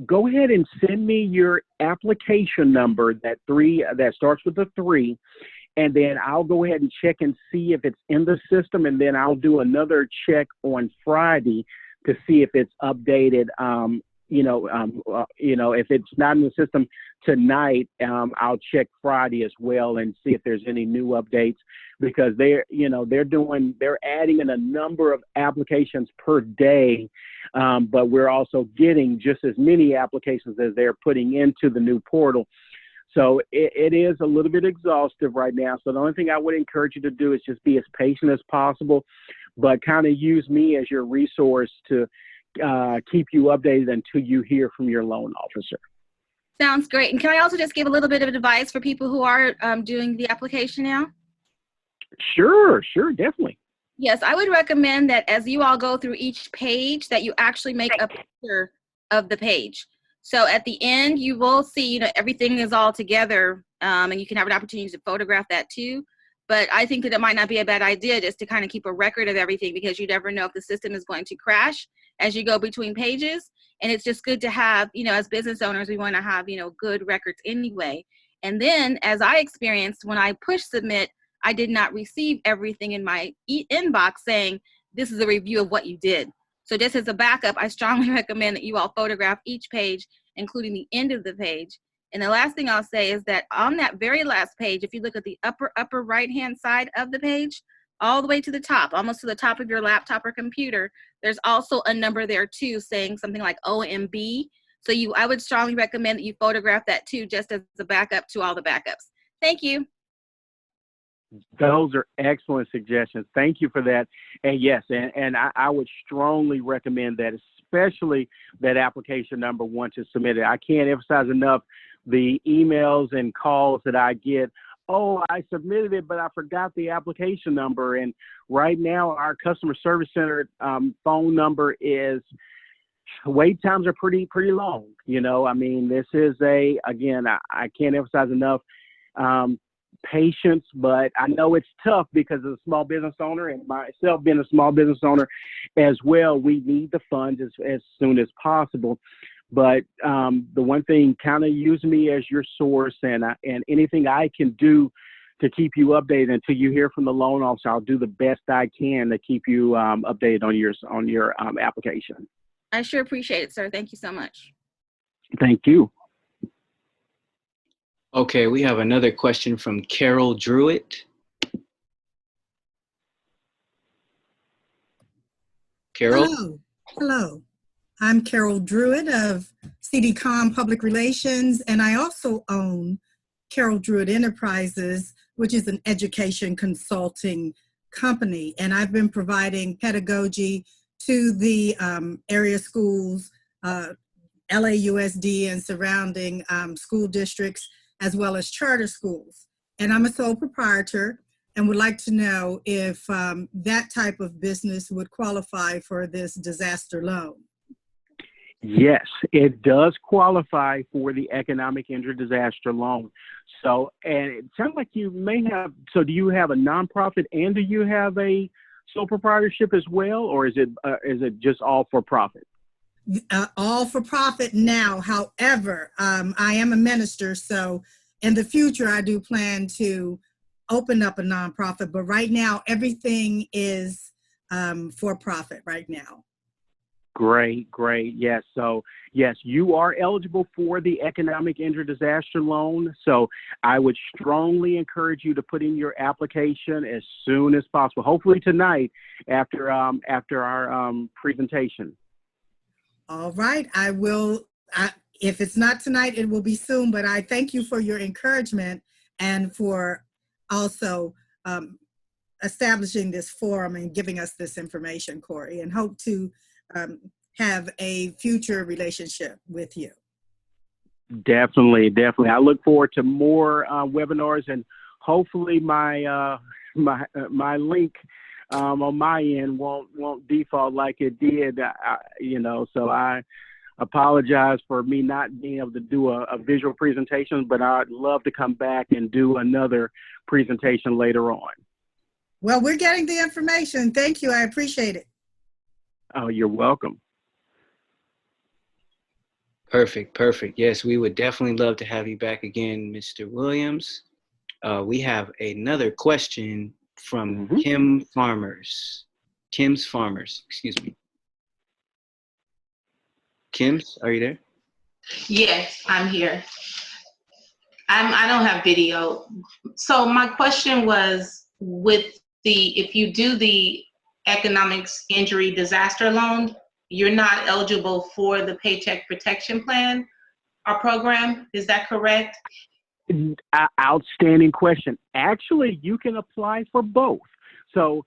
Speaker 1: go ahead and send me your application number, that starts with a 3, and then I'll go ahead and check and see if it's in the system, and then I'll do another check on Friday to see if it's updated. If it's not in the system tonight, I'll check Friday as well and see if there's any new updates, because they're adding in a number of applications per day, but we're also getting just as many applications as they're putting into the new portal. So it is a little bit exhaustive right now. So the only thing I would encourage you to do is just be as patient as possible, but kind of use me as your resource to keep you updated until you hear from your loan officer.
Speaker 7: Sounds great. And can I also just give a little bit of advice for people who are doing the application now?
Speaker 1: Sure, definitely.
Speaker 7: Yes, I would recommend that as you all go through each page, that you actually make a picture of the page. So at the end, you will see, everything is all together, and you can have an opportunity to photograph that too. But I think that it might not be a bad idea just to kind of keep a record of everything, because you never know if the system is going to crash as you go between pages. And it's just good to have, as business owners, we want to have, good records anyway. And then as I experienced when I push submit, I did not receive everything in my inbox saying, this is a review of what you did. So just as a backup, I strongly recommend that you all photograph each page, including the end of the page. And the last thing I'll say is that on that very last page, if you look at the upper right-hand side of the page, all the way to the top, almost to the top of your laptop or computer, there's also a number there too, saying something like OMB. So I would strongly recommend that you photograph that too, just as a backup to all the backups. Thank you.
Speaker 1: Those are excellent suggestions. Thank you for that. And yes, and I would strongly recommend that, especially that application number once it's submitted. I can't emphasize enough the emails and calls that I get. Oh, I submitted it, but I forgot the application number. And right now, our customer service center phone number is, wait times are pretty long. This is again, I can't emphasize enough patience, but I know it's tough because as a small business owner, and myself being a small business owner as well, we need the funds as soon as possible. But the one thing, kind of use me as your source, and anything I can do to keep you updated until you hear from the loan officer, I'll do the best I can to keep you updated on your application.
Speaker 7: I sure appreciate it, sir. Thank you so much.
Speaker 1: Thank you.
Speaker 2: Okay, we have another question from Carol Druitt. Carol?
Speaker 8: Hello. I'm Carol Druitt of CDCOM Public Relations, and I also own Carol Druitt Enterprises, which is an education consulting company. And I've been providing pedagogy to the area schools, LAUSD and surrounding school districts, as well as charter schools. And I'm a sole proprietor and would like to know if that type of business would qualify for this disaster loan.
Speaker 1: Yes, it does qualify for the economic injury disaster loan. So, and it sounds like you may have, so do you have a nonprofit and do you have a sole proprietorship as well, or is it just all for profit?
Speaker 8: All for profit now. However, I am a minister, so in the future I do plan to open up a nonprofit, but right now everything is for profit right now.
Speaker 1: Great. Yes. So yes, you are eligible for the economic injury disaster loan. So I would strongly encourage you to put in your application as soon as possible. Hopefully tonight after our presentation.
Speaker 8: All right. I will. If it's not tonight, it will be soon. But I thank you for your encouragement and for also establishing this forum and giving us this information, Corey, and hope to have a future relationship with you.
Speaker 1: Definitely. I look forward to more webinars, and hopefully my link on my end won't default like it did. So I apologize for me not being able to do a visual presentation, but I'd love to come back and do another presentation later on.
Speaker 8: Well, we're getting the information. Thank you. I appreciate it.
Speaker 1: Oh, you're welcome.
Speaker 2: Perfect. Yes, we would definitely love to have you back again, Mr. Williams. We have another question from Kim's Farmers, excuse me. Kim's, are you there?
Speaker 9: Yes, I'm here. I don't have video. So my question was, if you do the economics injury disaster loan, you're not eligible for the Paycheck Protection Plan or program. Is that correct?
Speaker 1: Outstanding question. Actually, you can apply for both. So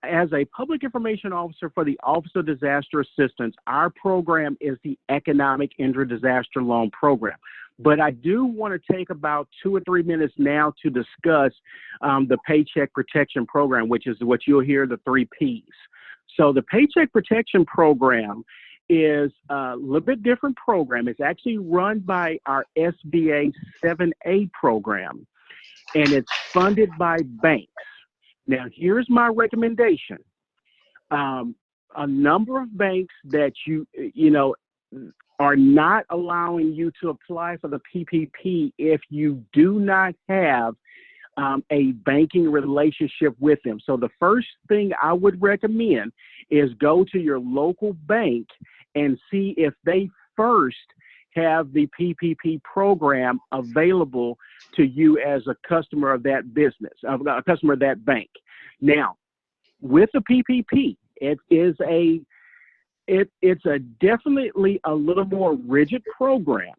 Speaker 1: as a public information officer for the Office of Disaster Assistance, our program is the Economic Injury Disaster Loan Program. But I do want to take about 2 or 3 minutes now to discuss the Paycheck Protection Program, which is what you'll hear, the 3 Ps. So the Paycheck Protection Program is a little bit different program. It's actually run by our SBA 7A program, and it's funded by banks. Now, here's my recommendation. A number of banks that are not allowing you to apply for the PPP if you do not have a banking relationship with them. So the first thing I would recommend is go to your local bank and see if they first have the PPP program available to you as a customer of that business, a customer of that bank. Now, with the PPP, it's definitely a little more rigid program.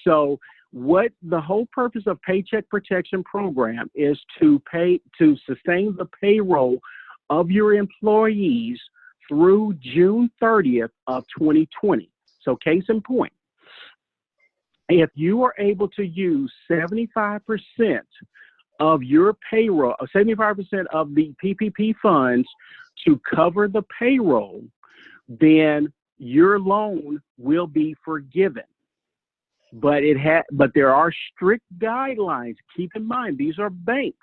Speaker 1: So what the whole purpose of Paycheck Protection Program is to sustain the payroll of your employees through June 30th of 2020. So case in point, if you are able to use 75% of your payroll, 75% of the PPP funds to cover the payroll, then your loan will be forgiven. But there are strict guidelines. Keep in mind, these are banks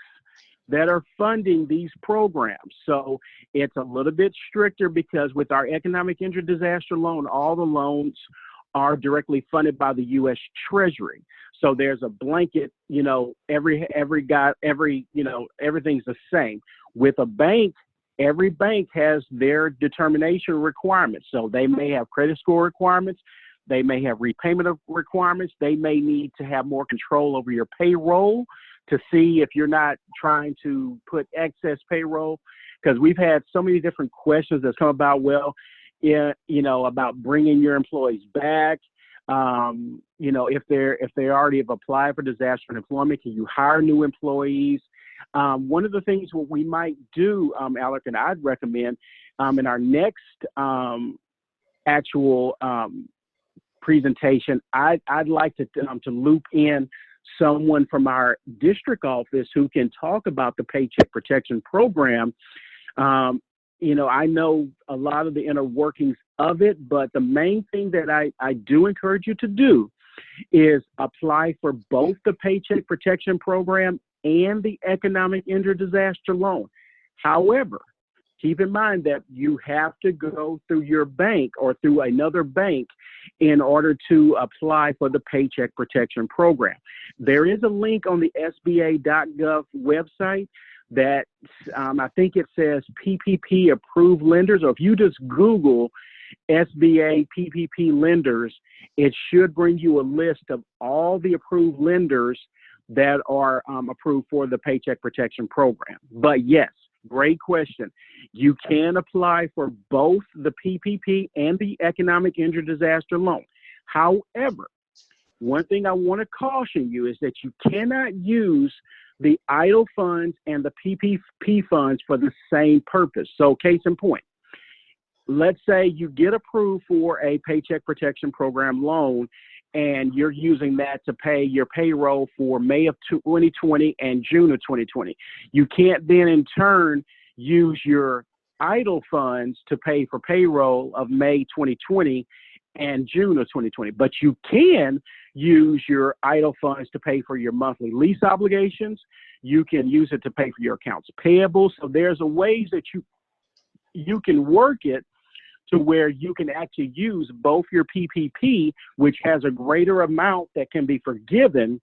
Speaker 1: that are funding these programs. So it's a little bit stricter because with our economic injury disaster loan, all the loans are directly funded by the U.S. Treasury. So there's a blanket, everything's the same. With a bank, every bank has their determination requirements. So they may have credit score requirements. They may have repayment of requirements. They may need to have more control over your payroll to see if you're not trying to put excess payroll. Because we've had so many different questions that's come about, about bringing your employees back. If they already have applied for disaster and employment, can you hire new employees? One of the things what we might do, Alec, and I'd recommend in our next actual presentation, I'd like to loop in someone from our district office who can talk about the Paycheck Protection Program. I know a lot of the inner workings of it, but the main thing that I do encourage you to do is apply for both the Paycheck Protection Program and the Economic Injury Disaster Loan. However, keep in mind that you have to go through your bank or through another bank in order to apply for the Paycheck Protection Program. There is a link on the SBA.gov website that I think it says PPP approved lenders, or if you just Google SBA PPP lenders, it should bring you a list of all the approved lenders that are approved for the Paycheck Protection Program. But yes, great question. You can apply for both the PPP and the Economic Injury Disaster Loan. However, one thing I want to caution you is that you cannot use the idle funds and the PPP funds for the same purpose. So case in point, let's say you get approved for a Paycheck Protection Program loan and you're using that to pay your payroll for May of 2020 and June of 2020. You can't then in turn use your idle funds to pay for payroll of May 2020 and June of 2020. But you can use your idle funds to pay for your monthly lease obligations. You can use it to pay for your accounts payable. So there's a ways that you can work it to where you can actually use both your PPP, which has a greater amount that can be forgiven,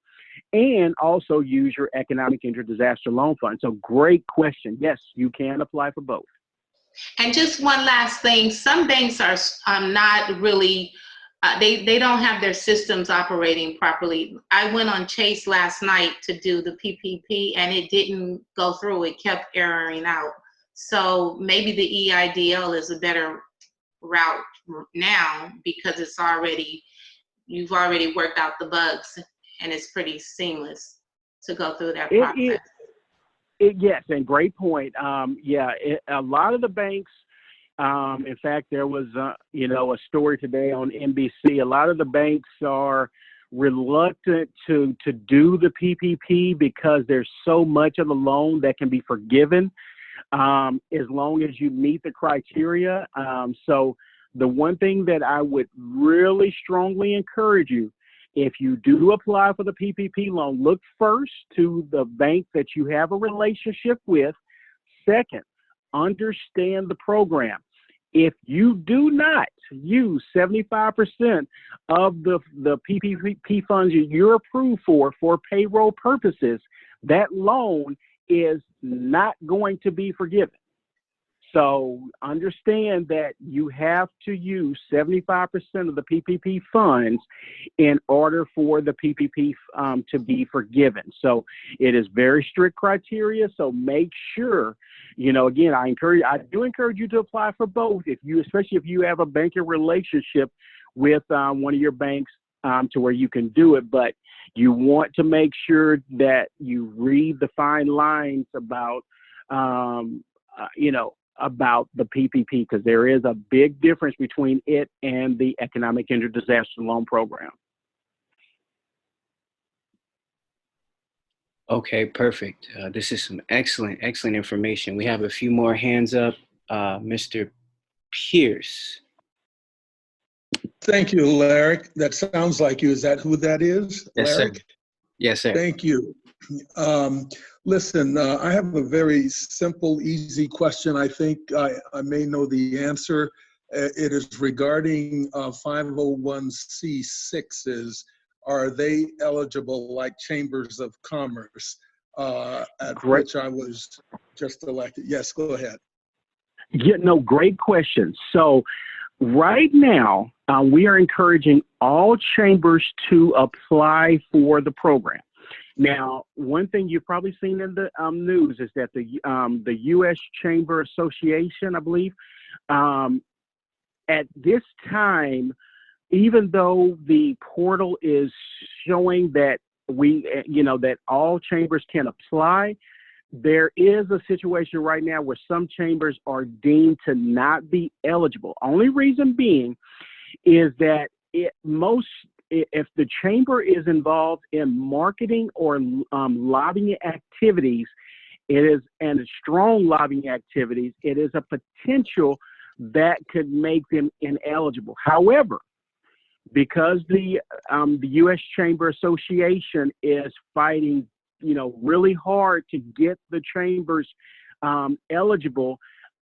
Speaker 1: and also use your economic injury disaster loan fund. So great question. Yes, you can apply for both.
Speaker 9: And just one last thing, some banks are not really, they don't have their systems operating properly. I went on Chase last night to do the PPP and it didn't go through, it kept erroring out. So maybe the EIDL is a better route now because you've already worked out the bugs and it's pretty seamless to go through that process.
Speaker 1: Yes, and great point. A lot of the banks, in fact, there was a story today on NBC. A lot of the banks are reluctant to do the PPP because there's so much of the loan that can be forgiven as long as you meet the criteria. So the one thing that I would really strongly encourage you, if you do apply for the PPP loan, look first to the bank that you have a relationship with. Second, understand the program. If you do not use 75% of the PPP funds you're approved for payroll purposes, that loan is not going to be forgiven. So understand that you have to use 75% of the PPP funds in order for the PPP to be forgiven. So it is very strict criteria. So make sure, again, I do encourage you to apply for both. Especially if you have a banking relationship with one of your banks to where you can do it, but you want to make sure that you read the fine lines about, about the PPP, because there is a big difference between it and the economic injury disaster loan program.
Speaker 2: Okay, perfect. This is some excellent information. We have a few more hands up. Mr. Pierce.
Speaker 3: Thank you, Larry. That sounds like you. Is that who that is?
Speaker 2: Yes,
Speaker 3: Larry?
Speaker 2: sir. Yes, sir.
Speaker 3: Thank you. Listen, I have a very simple, easy question. I think I may know the answer. It is regarding 501c6s. Are they eligible like chambers of commerce, at which I was just elected? Yes, go ahead.
Speaker 1: Yeah, no, great question. So right now, we are encouraging all chambers to apply for the program. Now, one thing you've probably seen in the news is that the U.S. Chamber Association, I believe, at this time, even though the portal is showing that that all chambers can apply, there is a situation right now where some chambers are deemed to not be eligible. Only reason being is that if the chamber is involved in marketing or lobbying activities, and strong lobbying activities, it is a potential that could make them ineligible. However, because the U.S. Chamber Association is fighting, really hard to get the chambers eligible,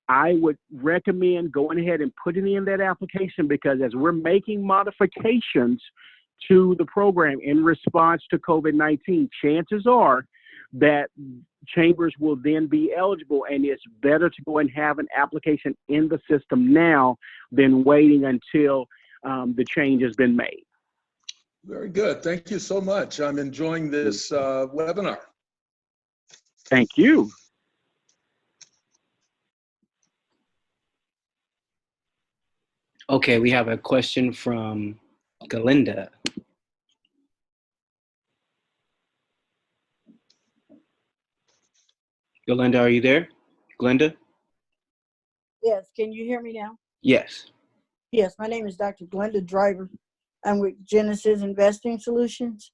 Speaker 1: I would recommend going ahead and putting in that application, because as we're making modifications to the program in response to COVID-19, chances are that chambers will then be eligible, and it's better to go and have an application in the system now than waiting until the change has been made.
Speaker 3: Very good. Thank you so much. I'm enjoying this webinar.
Speaker 1: Thank you.
Speaker 2: Okay, we have a question from Galinda. Galinda, are you there? Glenda?
Speaker 10: Yes, can you hear me now?
Speaker 2: Yes.
Speaker 10: Yes, my name is Dr. Glenda Driver. I'm with Genesis Investing Solutions.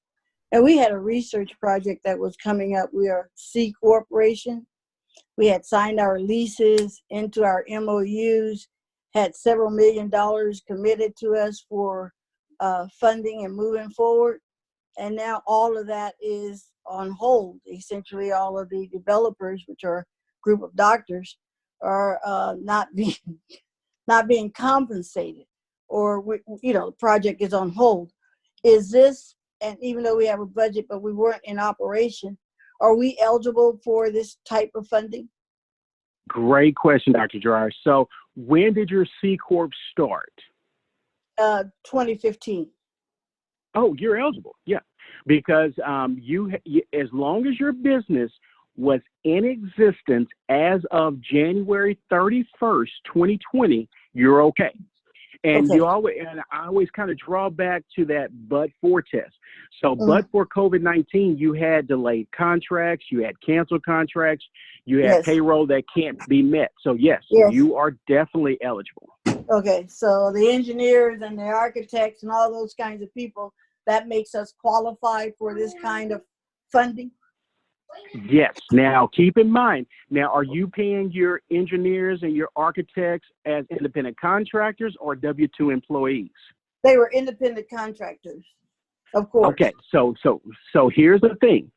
Speaker 10: And we had a research project that was coming up. We are C Corporation. We had signed our leases into our MOUs, had several $1 million committed to us for funding and moving forward. And now all of that is on hold. Essentially, all of the developers, which are a group of doctors, are not being compensated, or the project is on hold. Is this, and even though we have a budget, but we weren't in operation, are we eligible for this type of funding?
Speaker 1: Great question, Dr. Dreyer. So when did your C Corp start?
Speaker 10: 2015.
Speaker 1: Oh, you're eligible. Yeah, because you, as long as your business was in existence as of January 31st, 2020, you're okay. And
Speaker 10: Okay.
Speaker 1: I always kind of draw back to that but-for test. So, but for COVID-19, you had delayed contracts, you had canceled contracts, you had
Speaker 10: Yes.
Speaker 1: payroll that can't be met. So, yes,
Speaker 10: Yes.
Speaker 1: you are definitely eligible.
Speaker 10: Okay, so the engineers and the architects and all those kinds of people, that makes us qualify for this kind of funding?
Speaker 1: Yes. Now, keep in mind, are you paying your engineers and your architects as independent contractors or W-2 employees?
Speaker 10: They were independent contractors, of course.
Speaker 1: Okay. So here's the thing.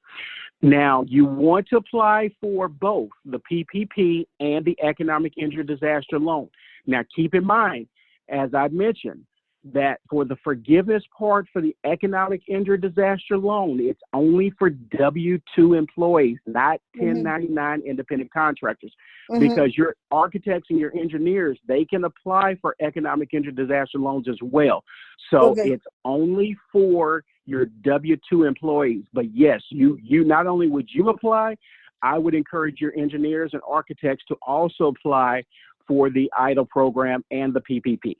Speaker 1: Now, you want to apply for both the PPP and the Economic Injury Disaster Loan. Now, keep in mind, as I mentioned, that for the forgiveness part for the Economic Injury Disaster Loan, it's only for W-2 employees, not 1099 independent contractors, because your architects and your engineers, they can apply for Economic Injury Disaster Loans as well. So it's only for your W-2 employees. But yes, you not only would you apply, I would encourage your engineers and architects to also apply for the EIDL program and the PPP.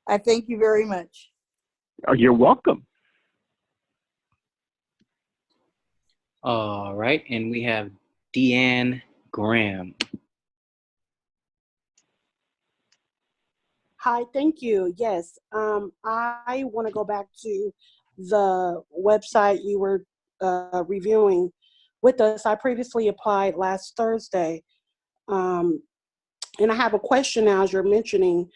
Speaker 10: I thank you very much.
Speaker 1: You're welcome.
Speaker 2: All right, and we have Deanne Graham.
Speaker 11: Hi, thank you. Yes, I want to go back to the website you were reviewing with us. I previously applied last Thursday, and I have a question now, as you're mentioning,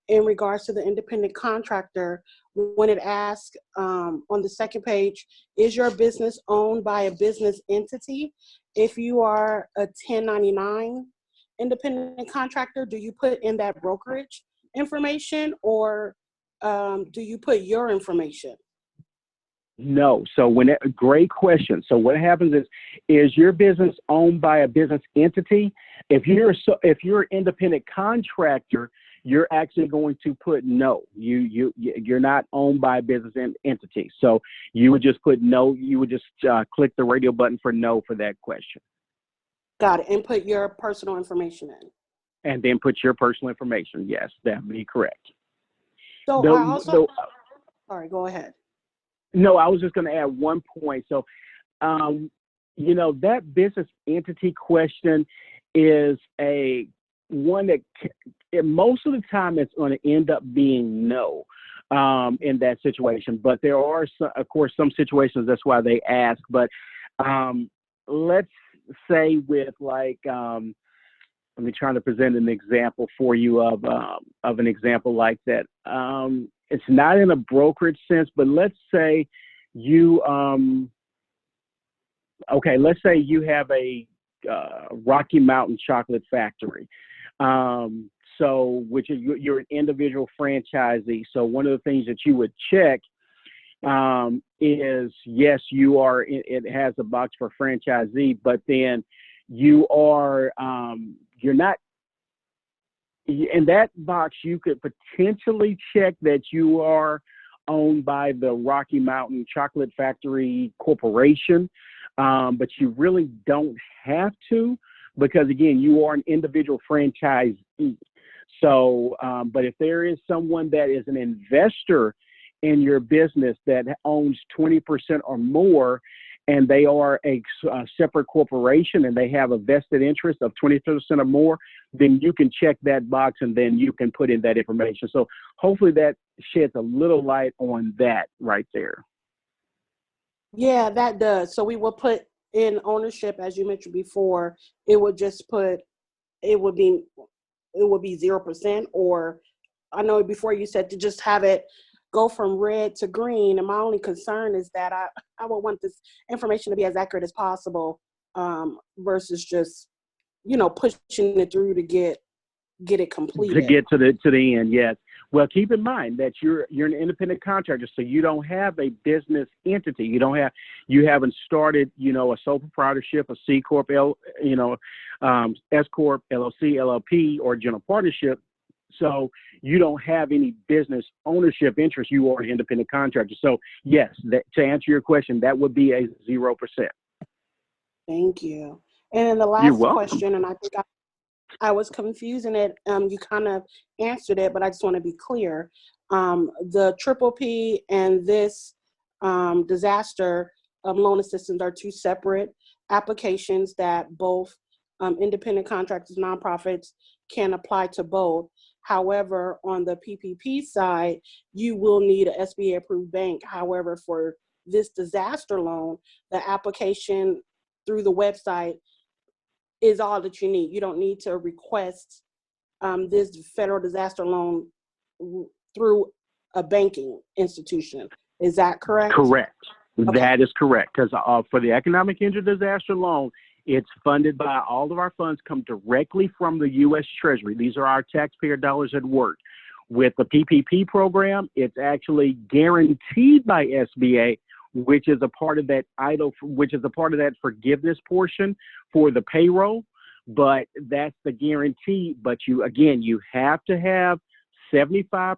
Speaker 11: in regards to the independent contractor, when it asks on the second page, is your business owned by a business entity? If you are a 1099 independent contractor, do you put in that brokerage information, or do you put your information?
Speaker 1: No. So great question. So what happens is your business owned by a business entity? If you're an independent contractor, you're actually going to put no. You're not owned by a business entity. So you would just put no. You would just click the radio button for no for that question.
Speaker 11: Got it. And put your personal information in.
Speaker 1: And then put your personal information. Yes, that would be correct.
Speaker 11: So sorry, go ahead.
Speaker 1: No, I was just going to add one point. So, that business entity question is one that most of the time it's going to end up being no in that situation. But there are, of course, some situations that's why they ask. But let's say with let me try to present an example for you of an example like that. It's not in a brokerage sense, but let's say you let's say you have a Rocky Mountain chocolate factory. Which is you're an individual franchisee. So one of the things that you would check is, yes, you are. It has a box for franchisee, but then you are you're not. In that box, you could potentially check that you are owned by the Rocky Mountain Chocolate Factory Corporation, but you really don't have to, because again, you are an individual franchisee. So, but if there is someone that is an investor in your business that owns 20% or more, and they are a separate corporation and they have a vested interest of 20% or more, then you can check that box and then you can put in that information. So hopefully that sheds a little light on that right there.
Speaker 11: Yeah, that does. So we will put in ownership, as you mentioned before, it would be 0%, or I know before you said to just have it go from red to green. And my only concern is that I would want this information to be as accurate as possible, versus just, pushing it through to get it completed.
Speaker 1: To get to the end, yes. Well, keep in mind that you're an independent contractor, so you don't have a business entity. You haven't started, a sole proprietorship, a C corp, S corp, LLC, LLP, or general partnership. So you don't have any business ownership interest. You are an independent contractor. So yes, to answer your question, that would be a 0%.
Speaker 11: Thank you. And then the last question, and I think I was confusing it. You kind of answered it, but I just want to be clear. The PPP and this disaster loan assistance are two separate applications that both independent contractors, nonprofits can apply to both. However, on the PPP side, you will need a SBA approved bank. However, for this disaster loan, the application through the website is all that you need. You don't need to request this federal disaster loan through a banking institution. Is that correct?
Speaker 1: Correct.
Speaker 11: Okay.
Speaker 1: That is correct. Because for the economic injury disaster loan, it's funded by all of our funds come directly from the U.S. Treasury. These are our taxpayer dollars at work. With the PPP program, it's actually guaranteed by SBA, which is a part of that forgiveness portion for the payroll. But that's the guarantee. But you have to have 75%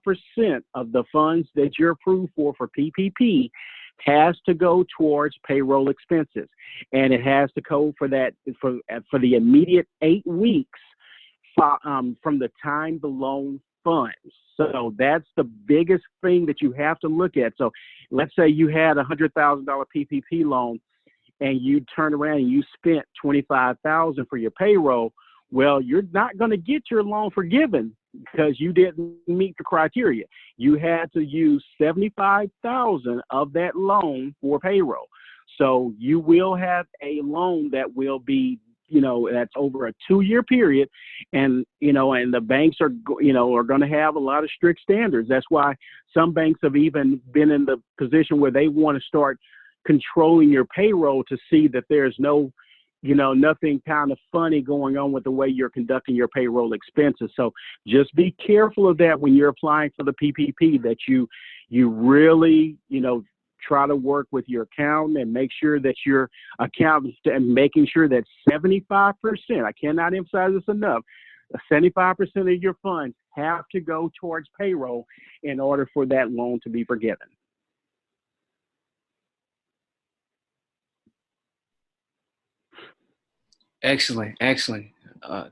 Speaker 1: of the funds that you're approved for PPP has to go towards payroll expenses, and it has to go for that for the immediate 8 weeks from the time the loan funds. So that's the biggest thing that you have to look at. So let's say you had a $100,000 PPP loan, and you turn around and you spent $25,000 for your payroll. Well, you're not going to get your loan forgiven because you didn't meet the criteria. You had to use $75,000 of that loan for payroll. So you will have a loan that will be, that's over a 2-year period, and the banks are going to have a lot of strict standards. That's why some banks have even been in the position where they want to start controlling your payroll to see that there's nothing kind of funny going on with the way you're conducting your payroll expenses. So just be careful of that when you're applying for the PPP, that you really, try to work with your accountant and make sure that your accountant and making sure that 75%, I cannot emphasize this enough, 75% of your funds have to go towards payroll in order for that loan to be forgiven.
Speaker 2: Excellent.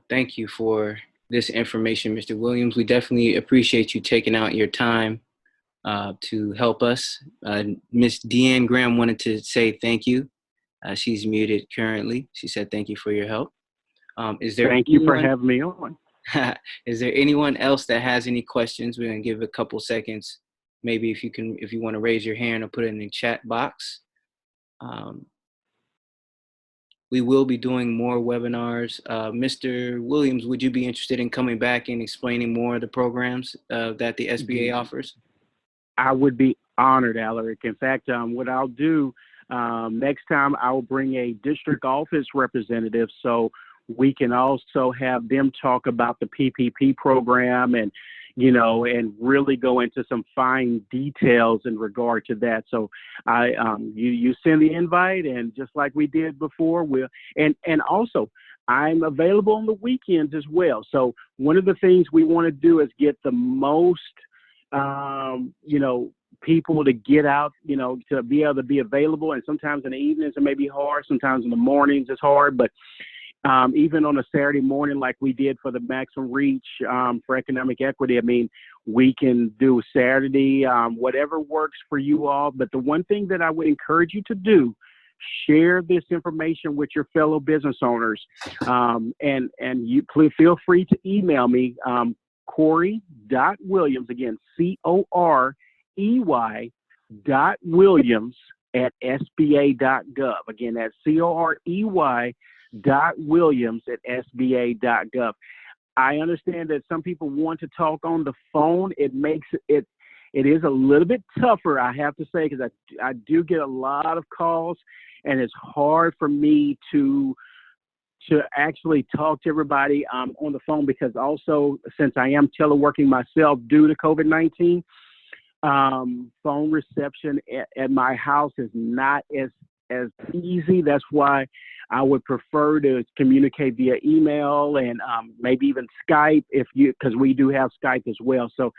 Speaker 2: Thank you for this information, Mr. Williams. We definitely appreciate you taking out your time to help us. Ms. Deanne Graham wanted to say thank you. She's muted currently. She said thank you for your help.
Speaker 1: Thank you for having me on.
Speaker 2: Is there anyone else that has any questions? We're going to give a couple seconds. Maybe if you want to raise your hand or put it in the chat box. We will be doing more webinars. Mr. Williams, would you be interested in coming back and explaining more of the programs that the SBA offers?
Speaker 1: I would be honored, Alaric. In fact, what I'll do next time, I will bring a district office representative so we can also have them talk about the PPP program and really go into some fine details in regard to that. So you send the invite, and just like we did before, and also I'm available on the weekends as well. So one of the things we want to do is get the most, people to get out, to be able to be available. And sometimes in the evenings it may be hard. Sometimes in the mornings it's hard, but even on a Saturday morning, like we did for the Maximum Reach for economic equity, I mean, we can do Saturday, whatever works for you all. But the one thing that I would encourage you to do, share this information with your fellow business owners. And you please feel free to email me, Corey.Williams, again, COREY.Williams at SBA.gov. Again, that's corey.williams@SBA.gov. I understand that some people want to talk on the phone. It makes it is a little bit tougher, I have to say, because I do get a lot of calls, and it's hard for me to actually talk to everybody on the phone, because also, since I am teleworking myself due to COVID-19, phone reception at my house is not as easy. That's why I would prefer to communicate via email and maybe even Skype, because we do have Skype as well. So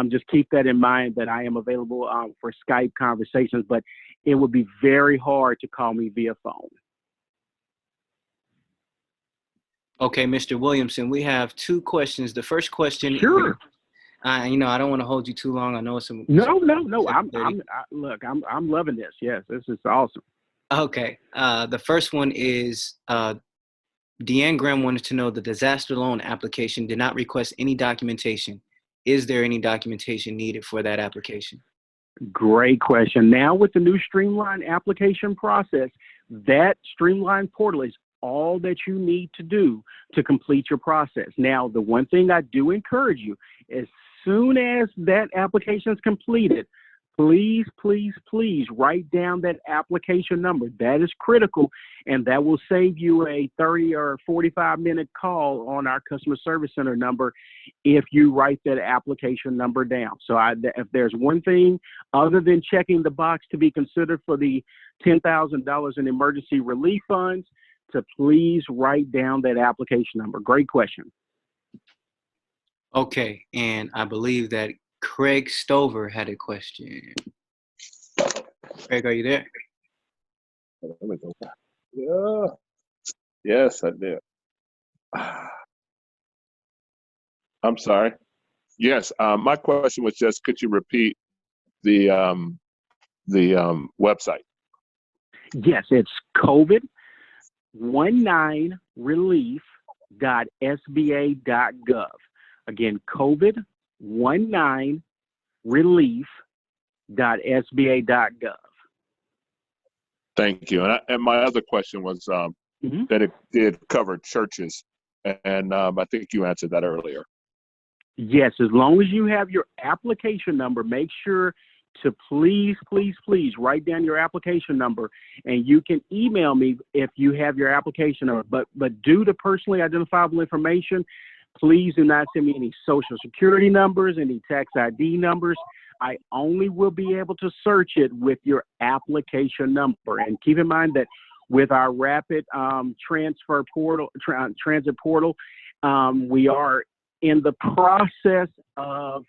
Speaker 1: just keep that in mind, that I am available for Skype conversations, but it would be very hard to call me via phone.
Speaker 2: Okay, Mr. Williamson, we have 2 questions. The first question,
Speaker 1: sure.
Speaker 2: I don't want to hold you too long. I know it's
Speaker 1: No. I'm loving this. Yes, this is awesome.
Speaker 2: Okay. The first one is Deanne Graham wanted to know the disaster loan application did not request any documentation. Is there any documentation needed for that application?
Speaker 1: Great question. Now, with the new streamlined application process, that streamlined portal is all that you need to do to complete your process. Now, the one thing I do encourage you, as soon as that application is completed, please, please, please write down that application number. That is critical, and that will save you a 30 or 45-minute call on our customer service center number if you write that application number down. So if there's one thing other than checking the box to be considered for the $10,000 in emergency relief funds, to please write down that application number. Great question.
Speaker 2: Okay, and I believe that Craig Stover had a question. Craig, are you there?
Speaker 12: Let me go back. Yeah. Yes, I did. I'm sorry. Yes, my question was just, could you repeat the website?
Speaker 1: Yes, it's COVID-19relief.sba.gov. Again, COVID-19relief.sba.gov.
Speaker 12: Thank you. And my other question was that it did cover churches, and I think you answered that earlier.
Speaker 1: Yes, as long as you have your application number, make sure to please, please, please write down your application number, and you can email me if you have your application number. But due to personally identifiable information, please do not send me any social security numbers, any tax ID numbers. I only will be able to search it with your application number. And keep in mind that with our rapid transfer portal, transit portal, we are in the process of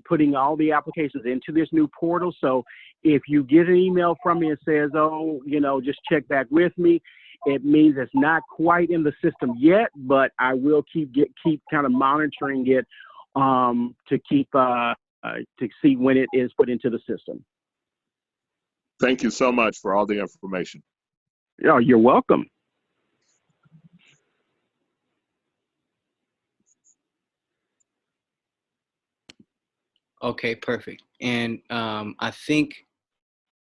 Speaker 1: putting all the applications into this new portal. So if you get an email from me and says, oh, just check back with me, it means it's not quite in the system yet, but I will keep kind of monitoring it to see when it is put into the system.
Speaker 12: Thank you so much for all the information.
Speaker 1: Oh, you're welcome.
Speaker 2: Okay, perfect. And I think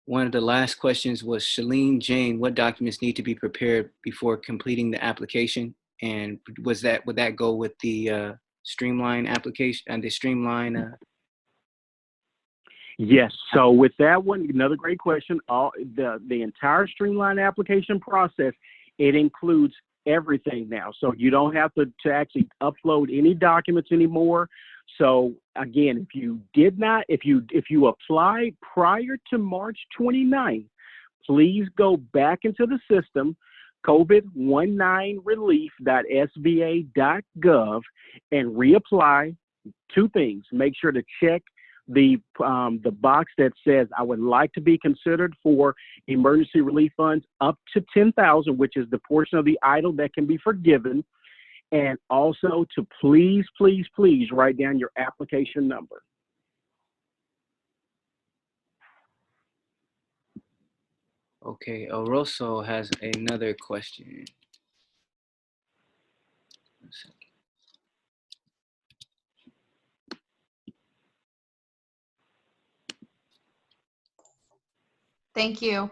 Speaker 2: one of the last questions was Shalene Jane, what documents need to be prepared before completing the application? And would that go with the streamline application and the streamline?
Speaker 1: Yes. So with that one, another great question. The entire streamline application process, it includes everything now. So you don't have to actually upload any documents anymore. So again, if you applied prior to March 29th, please go back into the system, COVID-19relief.sba.gov, and reapply. 2 things. Make sure to check the box that says I would like to be considered for emergency relief funds up to $10,000, which is the portion of the EIDL that can be forgiven. And also to please, please, please write down your application number.
Speaker 2: Okay, Oroso has another question.
Speaker 4: Thank you.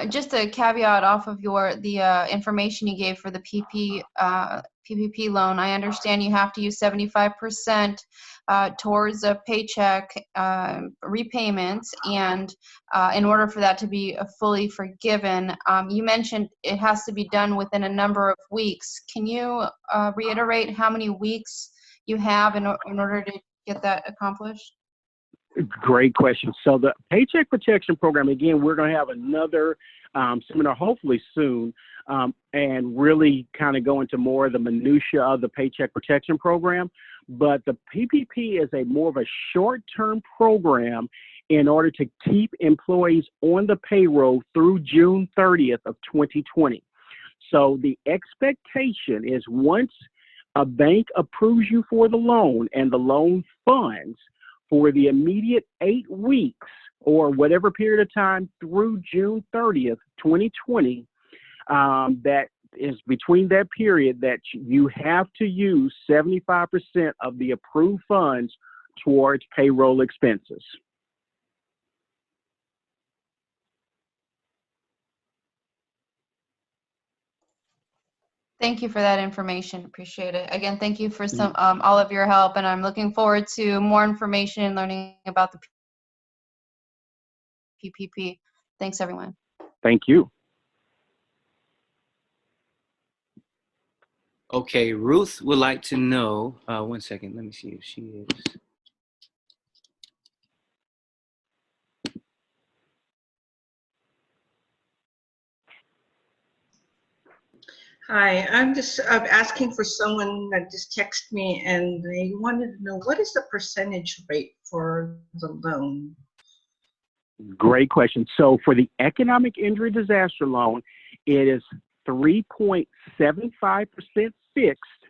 Speaker 4: Just a caveat off of the information you gave for the PPP loan. I understand you have to use 75% towards a paycheck repayments, and in order for that to be fully forgiven, you mentioned it has to be done within a number of weeks. Can you reiterate how many weeks you have in order to get that accomplished?
Speaker 1: Great question. So the Paycheck Protection Program, again, we're going to have another seminar hopefully soon, and really kind of go into more of the minutia of the Paycheck Protection Program. But the PPP is a more of a short-term program in order to keep employees on the payroll through June 30th of 2020. So the expectation is once a bank approves you for the loan and the loan funds, for the immediate 8 weeks or whatever period of time through June 30th, 2020, that is between that period that you have to use 75% of the approved funds towards payroll expenses.
Speaker 4: Thank you for that information. Appreciate it. Again, thank you for all of your help, and I'm looking forward to more information and learning about the PPP. Thanks, everyone.
Speaker 1: Thank you.
Speaker 2: Okay, Ruth would like to know, 1 second, let me see if she is.
Speaker 13: Hi, I'm just asking for someone that just texted me, and they wanted to know what is the percentage rate for the loan?
Speaker 1: Great question. So for the economic injury disaster loan, it is 3.75% fixed,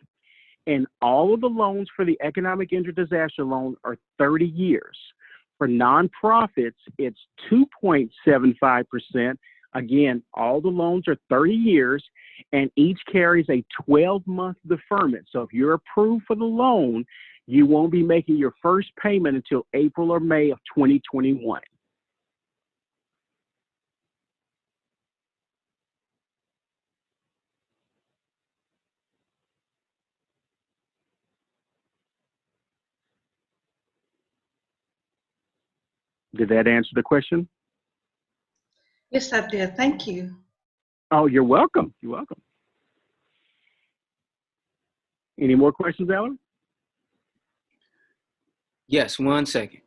Speaker 1: and all of the loans for the economic injury disaster loan are 30 years. For nonprofits, it's 2.75%. Again, all the loans are 30 years, and each carries a 12-month deferment. So if you're approved for the loan, you won't be making your first payment until April or May of 2021. Did that answer the question?
Speaker 13: Yes, I did. Thank you.
Speaker 1: Oh, you're welcome. You're welcome. Any more questions, Alan?
Speaker 2: Yes, 1 second.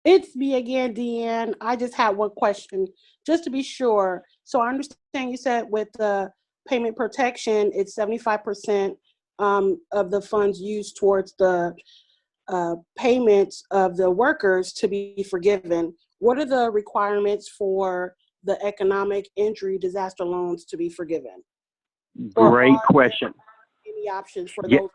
Speaker 11: It's me again, Deanne. I just had one question, just to be sure. So I understand you said with the payment protection, it's 75% of the funds used towards the payments of the workers to be forgiven. What are the requirements for the economic injury disaster loans to be forgiven?
Speaker 1: Great question.
Speaker 11: Any options for
Speaker 1: Yeah.
Speaker 11: those?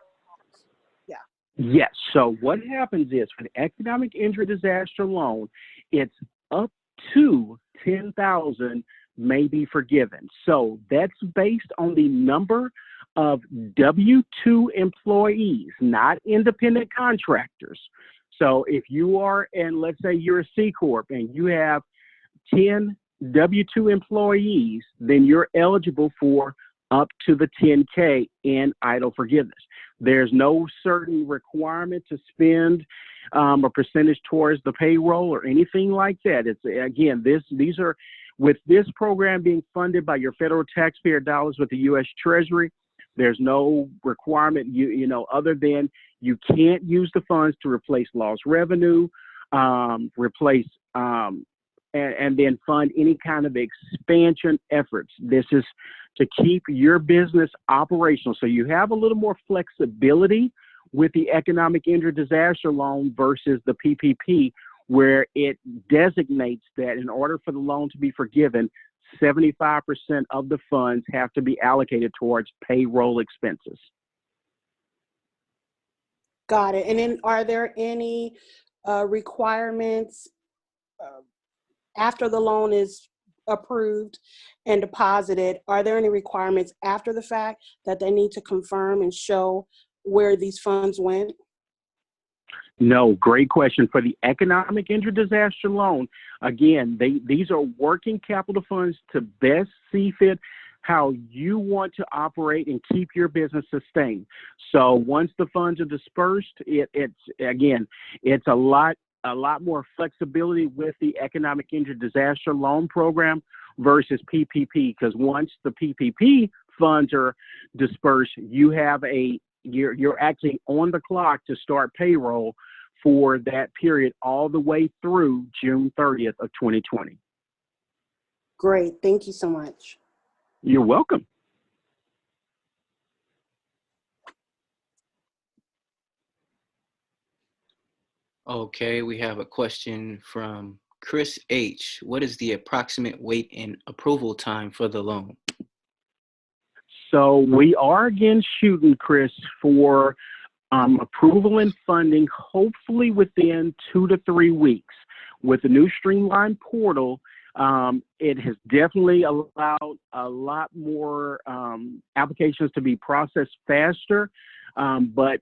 Speaker 11: Yeah.
Speaker 1: Yes. So what happens is for the economic injury disaster loan, it's up to $10,000 may be forgiven. So that's based on the number of W-2 employees, not independent contractors. So if you are, and let's say you're a C Corp and you have 10 W-2 employees, then you're eligible for up to the 10K in EIDL forgiveness. There's no certain requirement to spend a percentage towards the payroll or anything like that. It's again, these are with this program being funded by your federal taxpayer dollars with the U.S. Treasury. There's no requirement, you know, other than you can't use the funds to replace lost revenue, and then fund any kind of expansion efforts. This is to keep your business operational. So you have a little more flexibility with the economic injury disaster loan versus the PPP, where it designates that in order for the loan to be forgiven, 75% of the funds have to be allocated towards payroll expenses.
Speaker 11: Got it. And then are there any requirements after the loan is approved and deposited, are there any requirements after the fact that they need to confirm and show where these funds went?
Speaker 1: No, great question. For the economic injury disaster loan, again, these are working capital funds to best see fit how you want to operate and keep your business sustained. So once the funds are dispersed, it's a lot more flexibility with the economic injury disaster loan program versus PPP, because once the PPP funds are dispersed, you're actually on the clock to start payroll for that period all the way through June 30th of 2020.
Speaker 11: Great, thank you so much.
Speaker 1: You're welcome.
Speaker 2: Okay, we have a question from Chris H. What is the approximate wait and approval time for the loan?
Speaker 1: So we are again shooting, Chris, for approval and funding, hopefully within 2 to 3 weeks. With the new streamlined portal, it has definitely allowed a lot more applications to be processed faster. But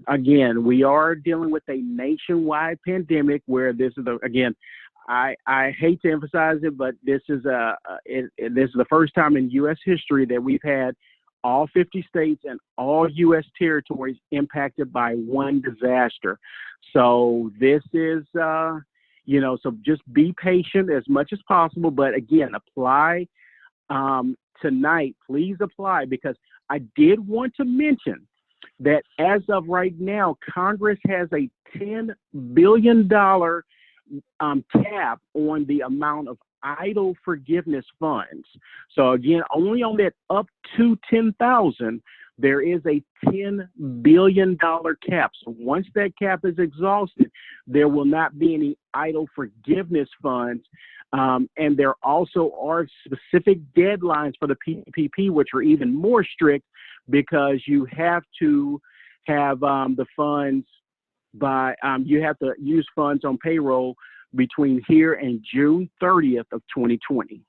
Speaker 1: again, we are dealing with a nationwide pandemic where this is I hate to emphasize it, but this is the first time in U.S. history that we've had all 50 states and all U.S. territories impacted by one disaster. So this is, so just be patient as much as possible. But again, apply tonight. Please apply, because I did want to mention that as of right now, Congress has a $10 billion cap on the amount of idle forgiveness funds. So again, only on that up to 10,000, there is a $10 billion cap. So once that cap is exhausted, there will not be any idle forgiveness funds. And there also are specific deadlines for the PPP, which are even more strict, because you have to have the funds you have to use funds on payroll between here and June 30th of 2020.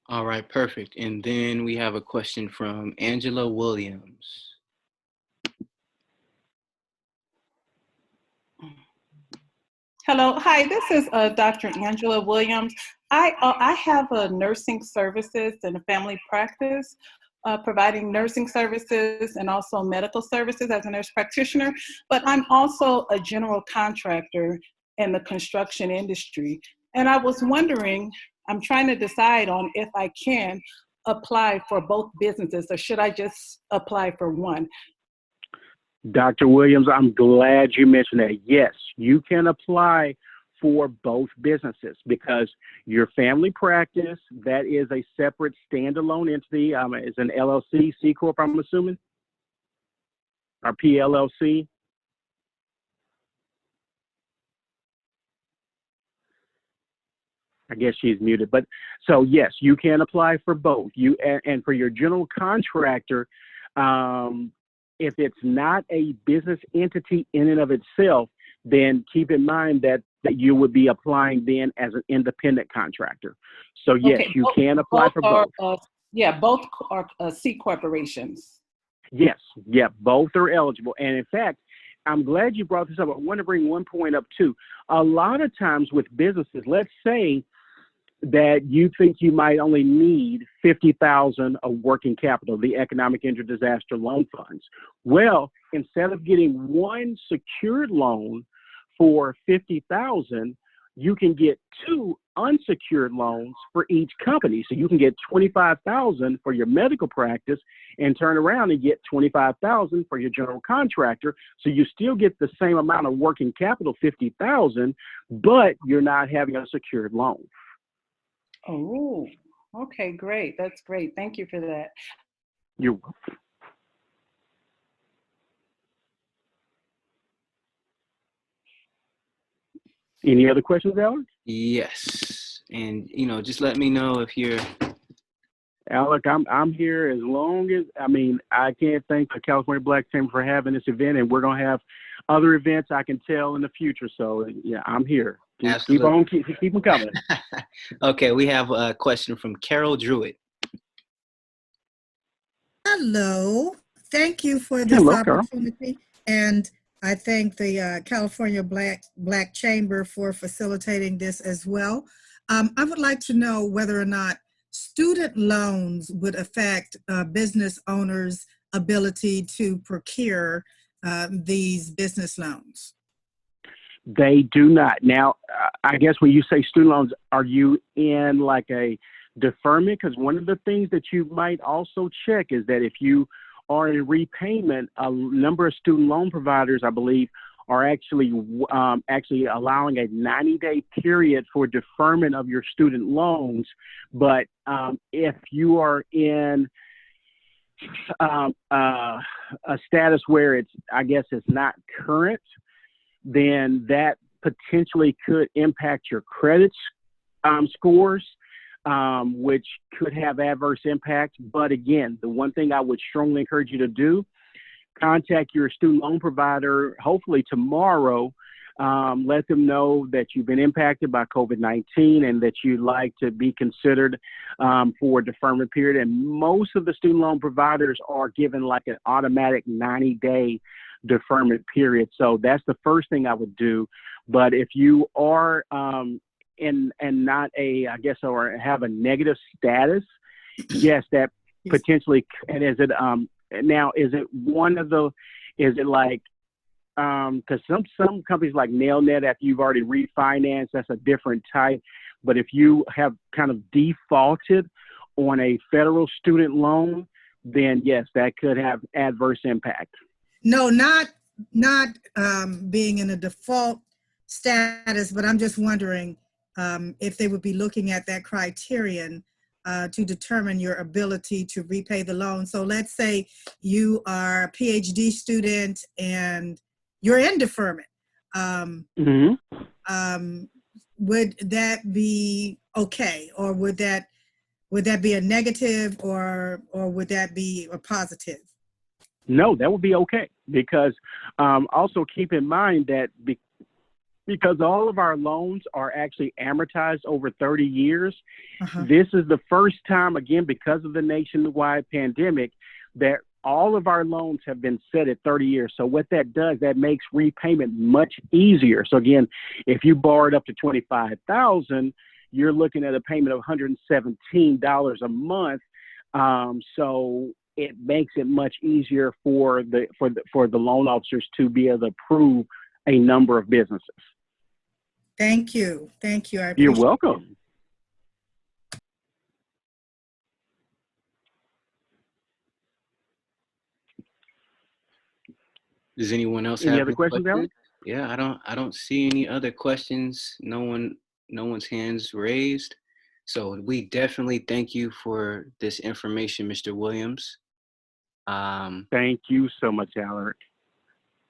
Speaker 2: All right, perfect. And then we have a question from Angela Williams.
Speaker 14: Hello, hi, this is Dr. Angela Williams. I have a nursing services and a family practice, providing nursing services and also medical services as a nurse practitioner, but I'm also a general contractor in the construction industry. And I was wondering, I'm trying to decide on if I can apply for both businesses, or should I just apply for one?
Speaker 1: Dr. Williams, I'm glad you mentioned that. Yes, you can apply for both businesses, because your family practice, that is a separate standalone entity. It's an LLC, C Corp, I'm assuming, or PLLC. I guess she's muted, but so yes, you can apply for both. And for your general contractor, if it's not a business entity in and of itself, then keep in mind that you would be applying then as an independent contractor. So yes,
Speaker 14: Okay,
Speaker 1: you can apply for both.
Speaker 14: Both are C corporations.
Speaker 1: Yes, yeah, both are eligible. And in fact, I'm glad you brought this up. I want to bring one point up too. A lot of times with businesses, let's say that you think you might only need $50,000 of working capital, the economic injury disaster loan funds. Well, instead of getting one secured loan for $50,000, you can get two unsecured loans for each company. So you can get $25,000 for your medical practice and turn around and get $25,000 for your general contractor. So you still get the same amount of working capital, $50,000, but you're not having a secured loan.
Speaker 14: Oh, okay, great. That's great. Thank you for that.
Speaker 1: You're welcome. Any other questions, Alex?
Speaker 2: Yes. And, just let me know if you're...
Speaker 1: Alec, I'm here as long as, I can't thank the California Black Chamber for having this event, and we're going to have other events I can tell in the future. So, yeah, I'm here. Keep on, keep them coming.
Speaker 2: Okay, we have a question from Carol Druitt.
Speaker 8: Hello. Thank you for this
Speaker 1: Hello, Carol.
Speaker 8: opportunity. And I thank the California Black Chamber for facilitating this as well. I would like to know whether or not student loans would affect business owners' ability to procure these business loans.
Speaker 1: They do not. Now, I guess when you say student loans, are you in like a deferment? Because one of the things that you might also check is that if you are in repayment, a number of student loan providers, I believe, are actually allowing a 90-day period for deferment of your student loans. But if you are in a status where it's not current, then that potentially could impact your credit scores, which could have adverse impact. But again, the one thing I would strongly encourage you to do, contact your student loan provider, hopefully tomorrow. Let them know that you've been impacted by COVID-19 and that you'd like to be considered for a deferment period. And most of the student loan providers are given like an automatic 90-day deferment period. So that's the first thing I would do. But if you are and not or have a negative status, yes, that potentially. And is it now? Is it one of the? Is it like? Because some companies like NailNet, after you've already refinanced, that's a different type. But if you have kind of defaulted on a federal student loan, then yes, that could have adverse impact.
Speaker 8: No, not being in a default status, but I'm just wondering if they would be looking at that criterion to determine your ability to repay the loan. So let's say you are a PhD student and you're in deferment. Would that be okay, or would that be a negative, or would that be a positive?
Speaker 1: No, that would be okay, because also keep in mind that because all of our loans are actually amortized over 30 years, this is the first time, again, because of the nationwide pandemic, that all of our loans have been set at 30 years. So what that does, that makes repayment much easier. So again, if you borrowed up to $25,000, you're looking at a payment of $117 a month. So it makes it much easier for the loan officers to be able to approve a number of businesses.
Speaker 8: Thank you. Thank you.
Speaker 1: You're welcome.
Speaker 2: Does anyone else
Speaker 1: Any
Speaker 2: have
Speaker 1: other questions, Alan?
Speaker 2: Yeah, I don't see any other questions. No one's hands raised. So we definitely thank you for this information, Mr. Williams.
Speaker 1: Thank you so much, Alaric.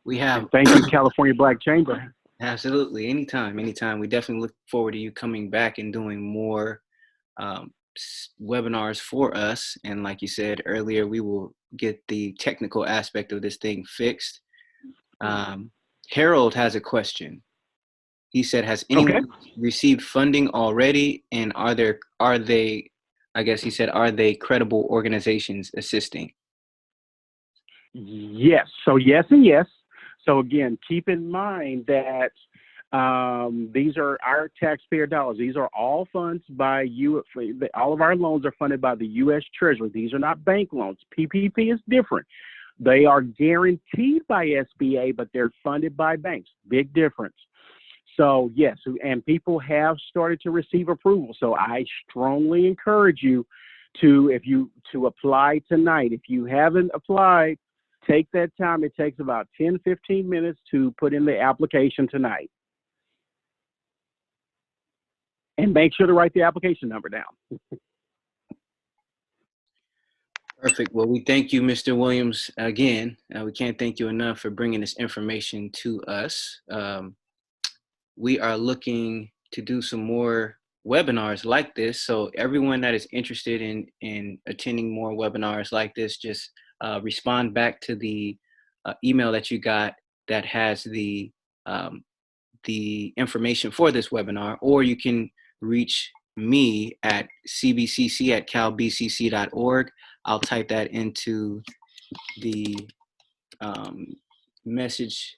Speaker 2: And
Speaker 1: thank you, California Black Chamber.
Speaker 2: Absolutely. Anytime. We definitely look forward to you coming back and doing more webinars for us. And like you said earlier, we will get the technical aspect of this thing fixed. Harold has a question. He said, has anyone received funding already? And are they, I guess he said, are they credible organizations assisting?
Speaker 1: Yes. So yes and yes. So again, keep in mind that these are our taxpayer dollars. These are all funds by you. All of our loans are funded by the U.S. Treasury. These are not bank loans. PPP is different. They are guaranteed by SBA, but they're funded by banks. Big difference. So yes, and people have started to receive approval. So I strongly encourage you to apply tonight. If you haven't applied, take that time. It takes about 10, 15 minutes to put in the application tonight. And make sure to write the application number down.
Speaker 2: Perfect. Well, we thank you, Mr. Williams, again. We can't thank you enough for bringing this information to us. We are looking to do some more webinars like this. So everyone that is interested in attending more webinars like this, just respond back to the email that you got that has the the information for this webinar, or you can reach me at cbcc@calbcc.org. I'll type that into the message,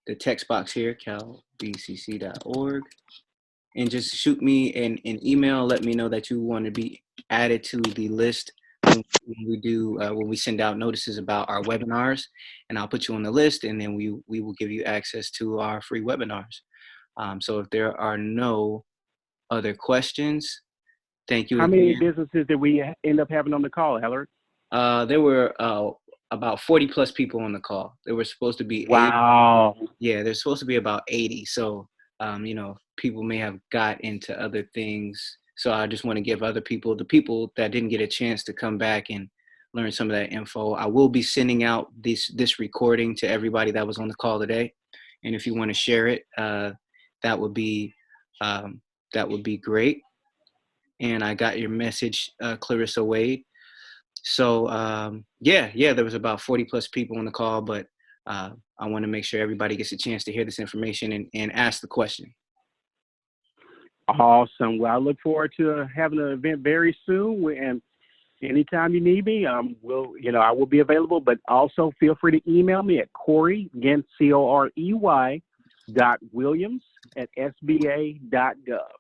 Speaker 2: the text box here, calbcc.org, and just shoot me an email. Let me know that you want to be added to the list when we send out notices about our webinars, and I'll put you on the list, and then we will give you access to our free webinars. So if there are no other questions, thank you
Speaker 1: How
Speaker 2: again.
Speaker 1: many businesses did we end up having on the call, Hillard?
Speaker 2: There were about 40 plus people on the call. There were supposed to be 80.
Speaker 1: Wow.
Speaker 2: Yeah, there's supposed to be about 80. So, you know, people may have got into other things. So I just want to give the people that didn't get a chance to come back and learn some of that info. I will be sending out this recording to everybody that was on the call today. And if you want to share it, that would be great. And I got your message, Clarissa Wade. So yeah, there was about 40 plus people on the call, but I want to make sure everybody gets a chance to hear this information and ask the question.
Speaker 1: Awesome. Well, I look forward to having an event very soon. And anytime you need me, I will be available. But also feel free to email me at Corey, again, COREY.Williams@SBA.gov.